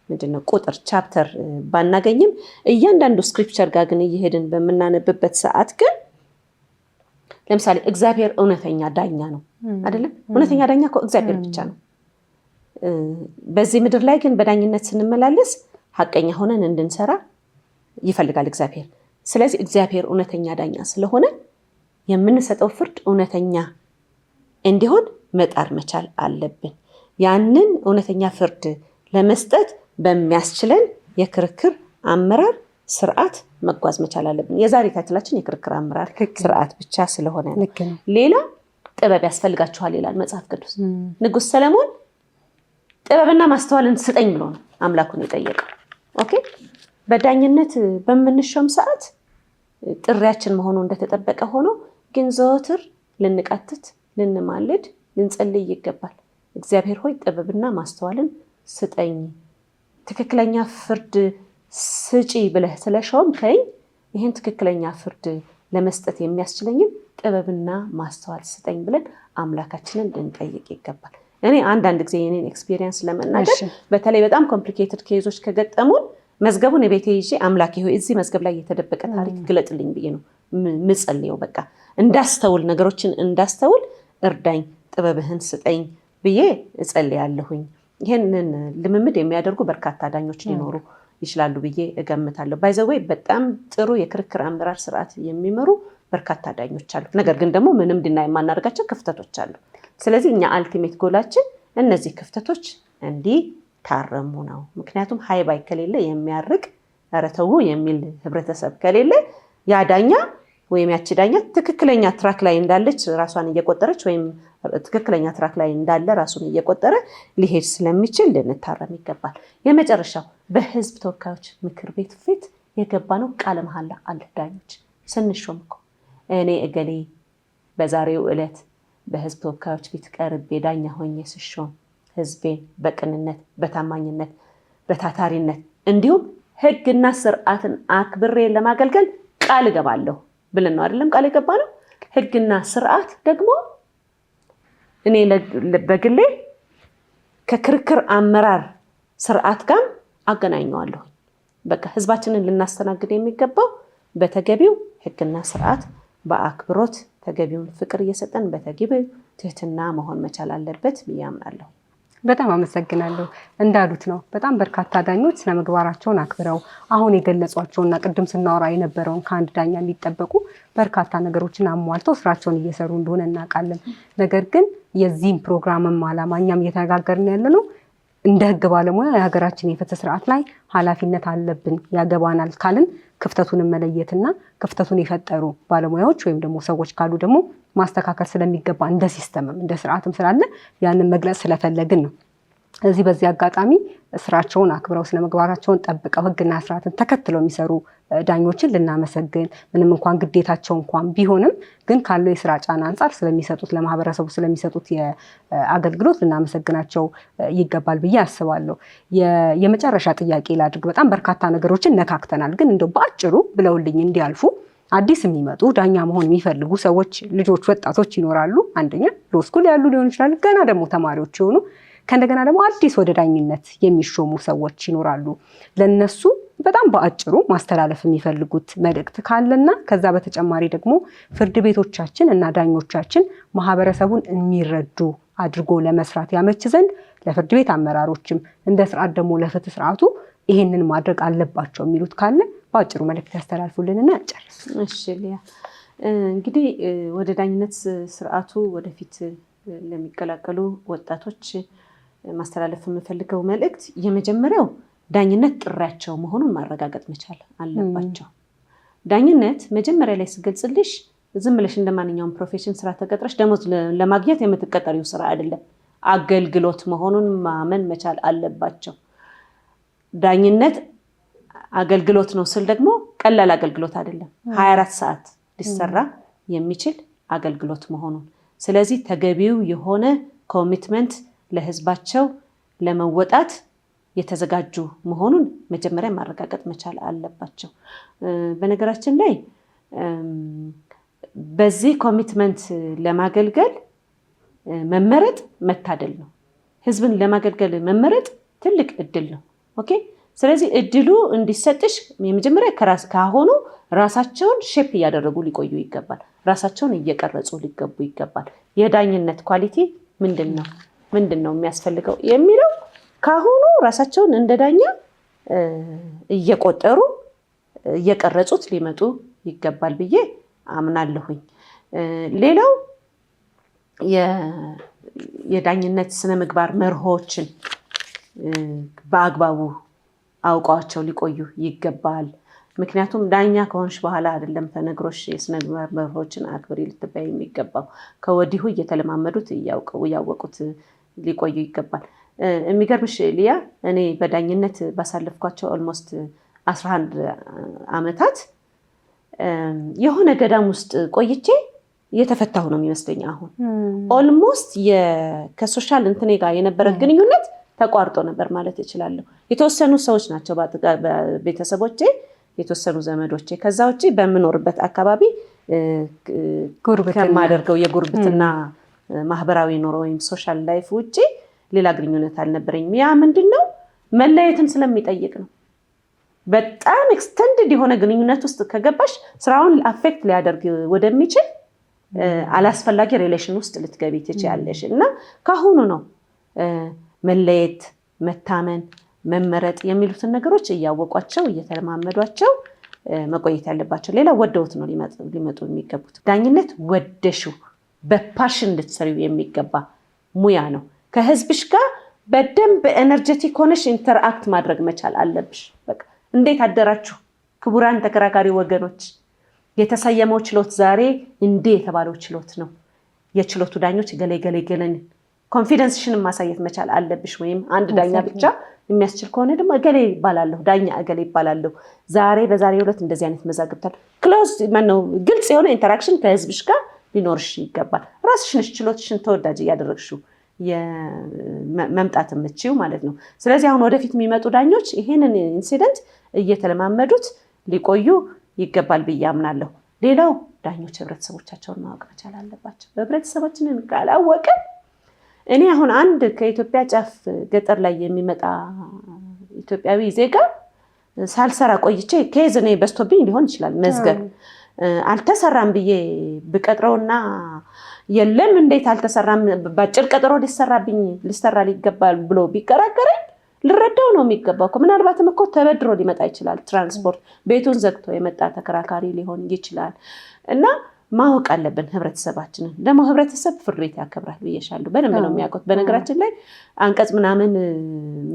ምንድነው ቁጥር ቻፕተር ባናገኝም እያንዳንዱ ስክሪፕቸር ጋር ግን እየሄድን በምናነብበት ሰዓት ግን ለምሳሌ እግዚአብሔር እውነተኛ ዳኛ ነው አይደለም? እውነተኛ ዳኛ እኮ እግዚአብሔር ብቻ ነው። በዚህ ምድር ላይ ግን በዳኝነት ስንመላለስ ሐቀኛ ሆነን እንድንሰራ ይፈልጋል እግዚአብሔር። ስለዚህ እግዚአብሔር እውነተኛ ዳኛ ስለሆነ የምንሰጠው ፍርድ እውነተኛ እንዲሆን መጣር መቻል አለብን። ያንን እውነተኛ ፍርድ ለመስጠት በሚያስችለን የክርክር አመራር ስርዓት መጓዝ መቻል አለብን። የዛሬ ታይትላችን የክርክር አመራር ስርዓት ብቻ ስለሆነ ሌላ ጥበብ ያስፈልጋችኋል ይላል መጽሐፍ ቅዱስ። ንጉሥ ሰለሞን ጥበብና ማስተዋልን ስጠኝ ብሎ ነው አምላኩን የጠየቀው። ኦኬ። በዳኝነት በምንሾም ሰዓት ጥሪያችን መሆኑ እንደተጠበቀ ሆኖ ግን ዘወትር ልንቃትት፣ ልንማልድ፣ ልንጸልይ ይገባል። እግዚአብሔር ሆይ ጥበብና ማስተዋልን ስጠኝ፣ ትክክለኛ ፍርድ ስጪ ብለህ ስለሾምከኝ ይህን ትክክለኛ ፍርድ ለመስጠት የሚያስችለኝን ጥበብና ማስተዋል ስጠኝ ብለን አምላካችንን ልንጠይቅ ይገባል። እኔ አንዳንድ ጊዜ የኔን ኤክስፒሪየንስ ለመናገር በተለይ በጣም ኮምፕሊኬትድ ኬዞች ከገጠሙን መዝገቡን የቤቴ ይዤ አምላኬ ሆይ እዚህ መዝገብ ላይ የተደበቀ ታሪክ ግለጥልኝ ብዬ ነው ምጸልየው። በቃ እንዳስተውል፣ ነገሮችን እንዳስተውል እርዳኝ፣ ጥበብህን ስጠኝ ብዬ እጸልያለሁኝ። ይህንን ልምምድ የሚያደርጉ በርካታ ዳኞች ሊኖሩ ይችላሉ ብዬ እገምታለሁ። ባይ ዘ ዌይ በጣም ጥሩ የክርክር አመራር ስርዓት የሚመሩ በርካታ ዳኞች አሉ። ነገር ግን ደግሞ ምንም ድና የማናደርጋቸው ክፍተቶች አሉ። ስለዚህ እኛ አልቲሜት ጎላችን እነዚህ ክፍተቶች እንዲታረሙ ነው። ምክንያቱም ሃይባይ ከሌለ የሚያርቅ ኧረ ተው የሚል ህብረተሰብ ከሌለ ያ ዳኛ ወይም ያቺ ዳኛ ትክክለኛ ትራክ ላይ እንዳለች ራሷን እየቆጠረች ወይም ትክክለኛ ትራክ ላይ እንዳለ ራሱን እየቆጠረ ሊሄድ ስለሚችል ልንታረም ይገባል። የመጨረሻው በህዝብ ተወካዮች ምክር ቤት ፊት የገባነው ቃለ መሐላ አለ። ዳኞች ስንሾም እኮ እኔ እገሌ በዛሬው ዕለት በህዝብ ተወካዮች ፊት ቀርቤ ዳኛ ሆኜ ስሾም ህዝቤን በቅንነት፣ በታማኝነት፣ በታታሪነት እንዲሁም ህግና ስርዓትን አክብሬ ለማገልገል ቃል እገባለሁ ብለን ነው አይደለም ቃል የገባነው። ህግና ስርዓት ደግሞ እኔ በግሌ ከክርክር አመራር ስርዓት ጋር አገናኘዋለሁ። በቃ ህዝባችንን ልናስተናግድ የሚገባው በተገቢው ህግና ስርዓት በአክብሮት ተገቢውን ፍቅር እየሰጠን በተገቢው ትህትና መሆን መቻል አለበት ብዬ አምናለሁ። በጣም አመሰግናለሁ። እንዳሉት ነው በጣም በርካታ ዳኞች ስነ ምግባራቸውን አክብረው አሁን የገለጿቸውና ቅድም ስናወራ የነበረውን ከአንድ ዳኛ የሚጠበቁ በርካታ ነገሮችን አሟልተው ስራቸውን እየሰሩ እንደሆነ እናውቃለን። ነገር ግን የዚህም ፕሮግራምም ዓላማ እኛም እየተነጋገርን ያለ ነው እንደ ህግ ባለሙያ የሀገራችን የፍትህ ስርዓት ላይ ኃላፊነት አለብን ያገባናል ካልን ክፍተቱን መለየትና ክፍተቱን የፈጠሩ ባለሙያዎች ወይም ደግሞ ሰዎች ካሉ ደግሞ ማስተካከል ስለሚገባ እንደ ሲስተምም እንደ ስርዓትም ስላለ ያንን መግለጽ ስለፈለግን ነው። እዚህ በዚህ አጋጣሚ ስራቸውን አክብረው ስነ ምግባራቸውን ጠብቀው ህግና ስርዓትን ተከትለው የሚሰሩ ዳኞችን ልናመሰግን ምንም እንኳን ግዴታቸው እንኳን ቢሆንም ግን ካለው የስራ ጫና አንጻር ስለሚሰጡት ለማህበረሰቡ ስለሚሰጡት የአገልግሎት ልናመሰግናቸው ይገባል ብዬ አስባለሁ። የመጨረሻ ጥያቄ ላድርግ። በጣም በርካታ ነገሮችን ነካክተናል፣ ግን እንደው በአጭሩ ብለውልኝ እንዲያልፉ አዲስ የሚመጡ ዳኛ መሆን የሚፈልጉ ሰዎች ልጆች፣ ወጣቶች ይኖራሉ። አንደኛ ሎስኩል ያሉ ሊሆን ይችላል፣ ገና ደግሞ ተማሪዎች የሆኑ ከእንደገና ደግሞ አዲስ ወደ ዳኝነት የሚሾሙ ሰዎች ይኖራሉ። ለነሱ በጣም በአጭሩ ማስተላለፍ የሚፈልጉት መልእክት ካለና ከዛ በተጨማሪ ደግሞ ፍርድ ቤቶቻችን እና ዳኞቻችን ማህበረሰቡን የሚረዱ አድርጎ ለመስራት ያመች ዘንድ ለፍርድ ቤት አመራሮችም እንደ ስርዓት ደግሞ ለፍትህ ስርዓቱ ይሄንን ማድረግ አለባቸው የሚሉት ካለ በአጭሩ መልእክት ያስተላልፉልንና እንጨርስ። እሺ ሊያ፣ እንግዲህ ወደ ዳኝነት ስርዓቱ ወደፊት ለሚቀላቀሉ ወጣቶች ማስተላለፍ የምፈልገው መልእክት የመጀመሪያው ዳኝነት ጥሪያቸው መሆኑን ማረጋገጥ መቻል አለባቸው። ዳኝነት መጀመሪያ ላይ ስገልጽልሽ ዝም ብለሽ እንደማንኛውም ፕሮፌሽን ስራ ተቀጥረሽ ደሞዝ ለማግኘት የምትቀጠሪው ስራ አይደለም፣ አገልግሎት መሆኑን ማመን መቻል አለባቸው። ዳኝነት አገልግሎት ነው ስል ደግሞ ቀላል አገልግሎት አይደለም፣ 24 ሰዓት ሊሰራ የሚችል አገልግሎት መሆኑን። ስለዚህ ተገቢው የሆነ ኮሚትመንት ለህዝባቸው ለመወጣት የተዘጋጁ መሆኑን መጀመሪያ ማረጋገጥ መቻል አለባቸው። በነገራችን ላይ በዚህ ኮሚትመንት ለማገልገል መመረጥ መታደል ነው። ህዝብን ለማገልገል መመረጥ ትልቅ እድል ነው። ኦኬ። ስለዚህ እድሉ እንዲሰጥሽ የመጀመሪያ ካሁኑ ራሳቸውን ሼፕ እያደረጉ ሊቆዩ ይገባል። ራሳቸውን እየቀረጹ ሊገቡ ይገባል። የዳኝነት ኳሊቲ ምንድን ነው የሚያስፈልገው የሚለው ካሁኑ ራሳቸውን እንደ ዳኛ እየቆጠሩ እየቀረጹት ሊመጡ ይገባል ብዬ አምናለሁኝ። ሌላው የዳኝነት ስነ ምግባር መርሆችን በአግባቡ አውቀዋቸው ሊቆዩ ይገባል። ምክንያቱም ዳኛ ከሆንሽ በኋላ አይደለም ተነግሮሽ የስነ ምግባር መርሆችን አክብሪ ልትባይ የሚገባው። ከወዲሁ እየተለማመዱት እያወቁት ሊቆዩ ይገባል። የሚገርምሽ ሊያ፣ እኔ በዳኝነት ባሳለፍኳቸው ኦልሞስት 11 ዓመታት የሆነ ገዳም ውስጥ ቆይቼ እየተፈታሁ ነው የሚመስለኝ። አሁን ኦልሞስት ከሶሻል እንትኔ ጋር የነበረ ግንኙነት ተቋርጦ ነበር ማለት እችላለሁ። የተወሰኑ ሰዎች ናቸው በቤተሰቦቼ፣ የተወሰኑ ዘመዶቼ። ከዛ ውጭ በምኖርበት አካባቢ ከማደርገው የጉርብትና ማህበራዊ ኑሮ ወይም ሶሻል ላይፍ ውጭ ሌላ ግንኙነት አልነበረኝም። ያ ምንድነው? መለየትን ስለሚጠይቅ ነው። በጣም ኤክስተንድድ የሆነ ግንኙነት ውስጥ ከገባሽ ስራውን አፌክት ሊያደርግ ወደሚችል አላስፈላጊ ሪሌሽን ውስጥ ልትገቢ ትችያለሽ። እና ካሁኑ ነው መለየት፣ መታመን፣ መመረጥ የሚሉትን ነገሮች እያወቋቸው እየተለማመዷቸው መቆየት ያለባቸው። ሌላ ወደውት ነው ሊመጡ የሚገቡት። ዳኝነት ወደሽው በፓሽን ልትሰሪው የሚገባ ሙያ ነው። ከህዝብሽ ጋር በደንብ ኤነርጀቲክ ሆነሽ ኢንተርአክት ማድረግ መቻል አለብሽ። በቃ እንዴት አደራችሁ ክቡራን ተከራካሪ ወገኖች፣ የተሰየመው ችሎት ዛሬ እንዴ የተባለው ችሎት ነው። የችሎቱ ዳኞች ገሌ ኮንፊደንስሽን ማሳየት መቻል አለብሽ። ወይም አንድ ዳኛ ብቻ የሚያስችል ከሆነ ደግሞ እገሌ ይባላለሁ፣ ዳኛ እገሌ ይባላለሁ፣ ዛሬ በዛሬው ዕለት እንደዚህ አይነት መዛግብታል። ክሎዝ ግልጽ የሆነ ኢንተራክሽን ከህዝብሽ ጋር ሊኖርሽ ይገባል። ራስሽን ችሎትሽን ተወዳጅ እያደረግሽው መምጣት የምትችይው ማለት ነው። ስለዚህ አሁን ወደፊት የሚመጡ ዳኞች ይሄንን ኢንሲደንት እየተለማመዱት ሊቆዩ ይገባል ብዬ አምናለሁ። ሌላው ዳኞች ህብረተሰቦቻቸውን ማወቅ መቻል አለባቸው። ህብረተሰባችንን ካላወቀ እኔ አሁን አንድ ከኢትዮጵያ ጫፍ ገጠር ላይ የሚመጣ ኢትዮጵያዊ ዜጋ ሳልሰራ ቆይቼ ኬዝ እኔ በስቶብኝ ሊሆን ይችላል መዝገብ አልተሰራም ብዬ ብቀጥረውና የለም እንዴት አልተሰራም ባጭር ቀጠሮ ሊሰራ ሊገባል ብሎ ቢከራከረኝ ልረዳው ነው የሚገባው። ምናልባትም እኮ ተበድሮ ሊመጣ ይችላል። ትራንስፖርት ቤቱን ዘግቶ የመጣ ተከራካሪ ሊሆን ይችላል። እና ማወቅ አለብን ህብረተሰባችንን። ደግሞ ህብረተሰብ ፍርድ ቤት ያከብራል ብዬሻለሁ። በደንብ ነው የሚያውቁት። በነገራችን ላይ አንቀጽ ምናምን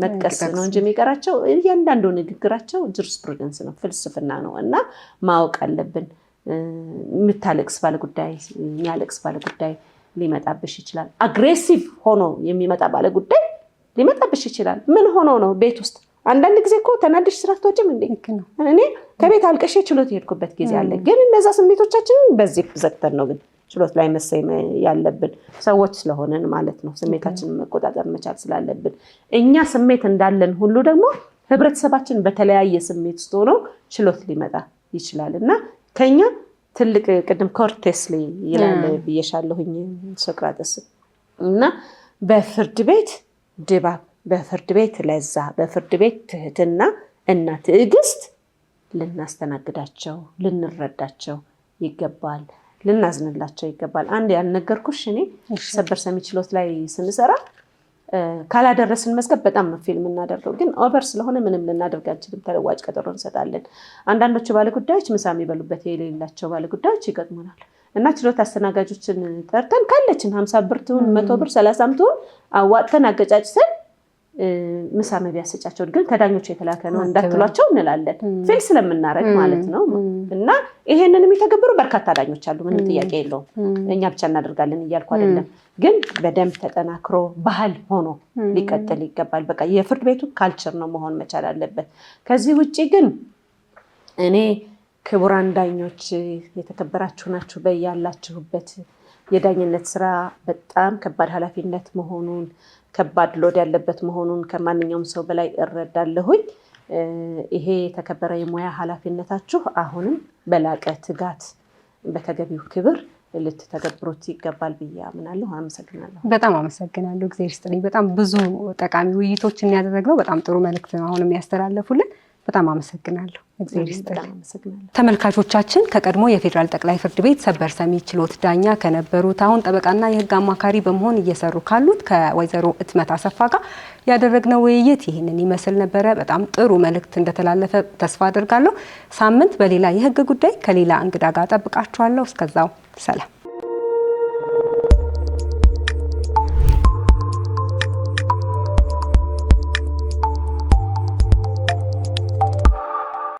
መጥቀስ ነው እንጂ የሚቀራቸው እያንዳንዱ ንግግራቸው ጁሪስፕሩደንስ ነው፣ ፍልስፍና ነው። እና ማወቅ አለብን። የምታለቅስ ባለጉዳይ የሚያለቅስ ባለጉዳይ ሊመጣብሽ ይችላል። አግሬሲቭ ሆኖ የሚመጣ ባለጉዳይ ሊመጣብሽ ይችላል። ምን ሆኖ ነው ቤት ውስጥ አንዳንድ ጊዜ እኮ ተናድሽ ስራ አትወጪም እንዴ? እኔ ከቤት አልቀሽ ችሎት የሄድኩበት ጊዜ አለ። ግን እነዛ ስሜቶቻችንን በዚህ ዘግተን ነው ግን ችሎት ላይ መሰየም ያለብን ሰዎች ስለሆነን ማለት ነው። ስሜታችንን መቆጣጠር መቻል ስላለብን እኛ ስሜት እንዳለን ሁሉ ደግሞ ህብረተሰባችን በተለያየ ስሜት ውስጥ ሆኖ ችሎት ሊመጣ ይችላል እና ከኛ ትልቅ ቅድም ኮርቴስሊ ይላል ብዬሻለሁኝ ሶቅራጥስ እና በፍርድ ቤት ድባብ፣ በፍርድ ቤት ለዛ፣ በፍርድ ቤት ትህትና እና ትዕግስት ልናስተናግዳቸው ልንረዳቸው ይገባል፣ ልናዝንላቸው ይገባል። አንድ ያልነገርኩሽ እኔ ሰበር ሰሚ ችሎት ላይ ስንሰራ ካላደረስን መዝገብ በጣም ነው ፊልም እናደርገው፣ ግን ኦቨር ስለሆነ ምንም ልናደርግ አንችልም። ተለዋጭ ቀጠሮ እንሰጣለን። አንዳንዶቹ ባለጉዳዮች ምሳ የሚበሉበት የሌላቸው ባለጉዳዮች ይገጥሙናል እና ችሎት አስተናጋጆችን ጠርተን ካለችን 50 ብር ትሁን 100 ብር 30 ትሁን አዋጥተን አገጫጭተን ምሳ መቢያ ስጫቸው፣ ግን ከዳኞቹ የተላከ ነው እንዳትሏቸው እንላለን። ፊል ስለምናረግ ማለት ነው። እና ይሄንን የሚተገብሩ በርካታ ዳኞች አሉ፣ ምንም ጥያቄ የለውም። እኛ ብቻ እናደርጋለን እያልኩ አይደለም፣ ግን በደንብ ተጠናክሮ ባህል ሆኖ ሊቀጥል ይገባል። በቃ የፍርድ ቤቱ ካልቸር ነው መሆን መቻል አለበት። ከዚህ ውጪ ግን እኔ ክቡራን ዳኞች የተከበራችሁ ናችሁ። በያላችሁበት የዳኝነት ስራ በጣም ከባድ ኃላፊነት መሆኑን ከባድ ሎድ ያለበት መሆኑን ከማንኛውም ሰው በላይ እረዳለሁኝ። ይሄ የተከበረ የሙያ ኃላፊነታችሁ አሁንም በላቀ ትጋት በተገቢው ክብር ልትተገብሩት ይገባል ብዬ አምናለሁ። አመሰግናለሁ። በጣም አመሰግናለሁ። እግዚአብሔር ይስጥልኝ። በጣም ብዙ ጠቃሚ ውይይቶችን ያደረግነው በጣም ጥሩ መልእክት ነው አሁንም ያስተላለፉልን። በጣም አመሰግናለሁ። እግዚአብሔር ይስጥልኝ። ተመልካቾቻችን ከቀድሞ የፌዴራል ጠቅላይ ፍርድ ቤት ሰበር ሰሚ ችሎት ዳኛ ከነበሩት አሁን ጠበቃና የሕግ አማካሪ በመሆን እየሰሩ ካሉት ከወይዘሮ እትመት አሰፋ ጋር ያደረግነው ውይይት ይህንን ይመስል ነበረ። በጣም ጥሩ መልእክት እንደተላለፈ ተስፋ አደርጋለሁ። ሳምንት በሌላ የሕግ ጉዳይ ከሌላ እንግዳ ጋር ጠብቃችኋለሁ። እስከዛው ሰላም።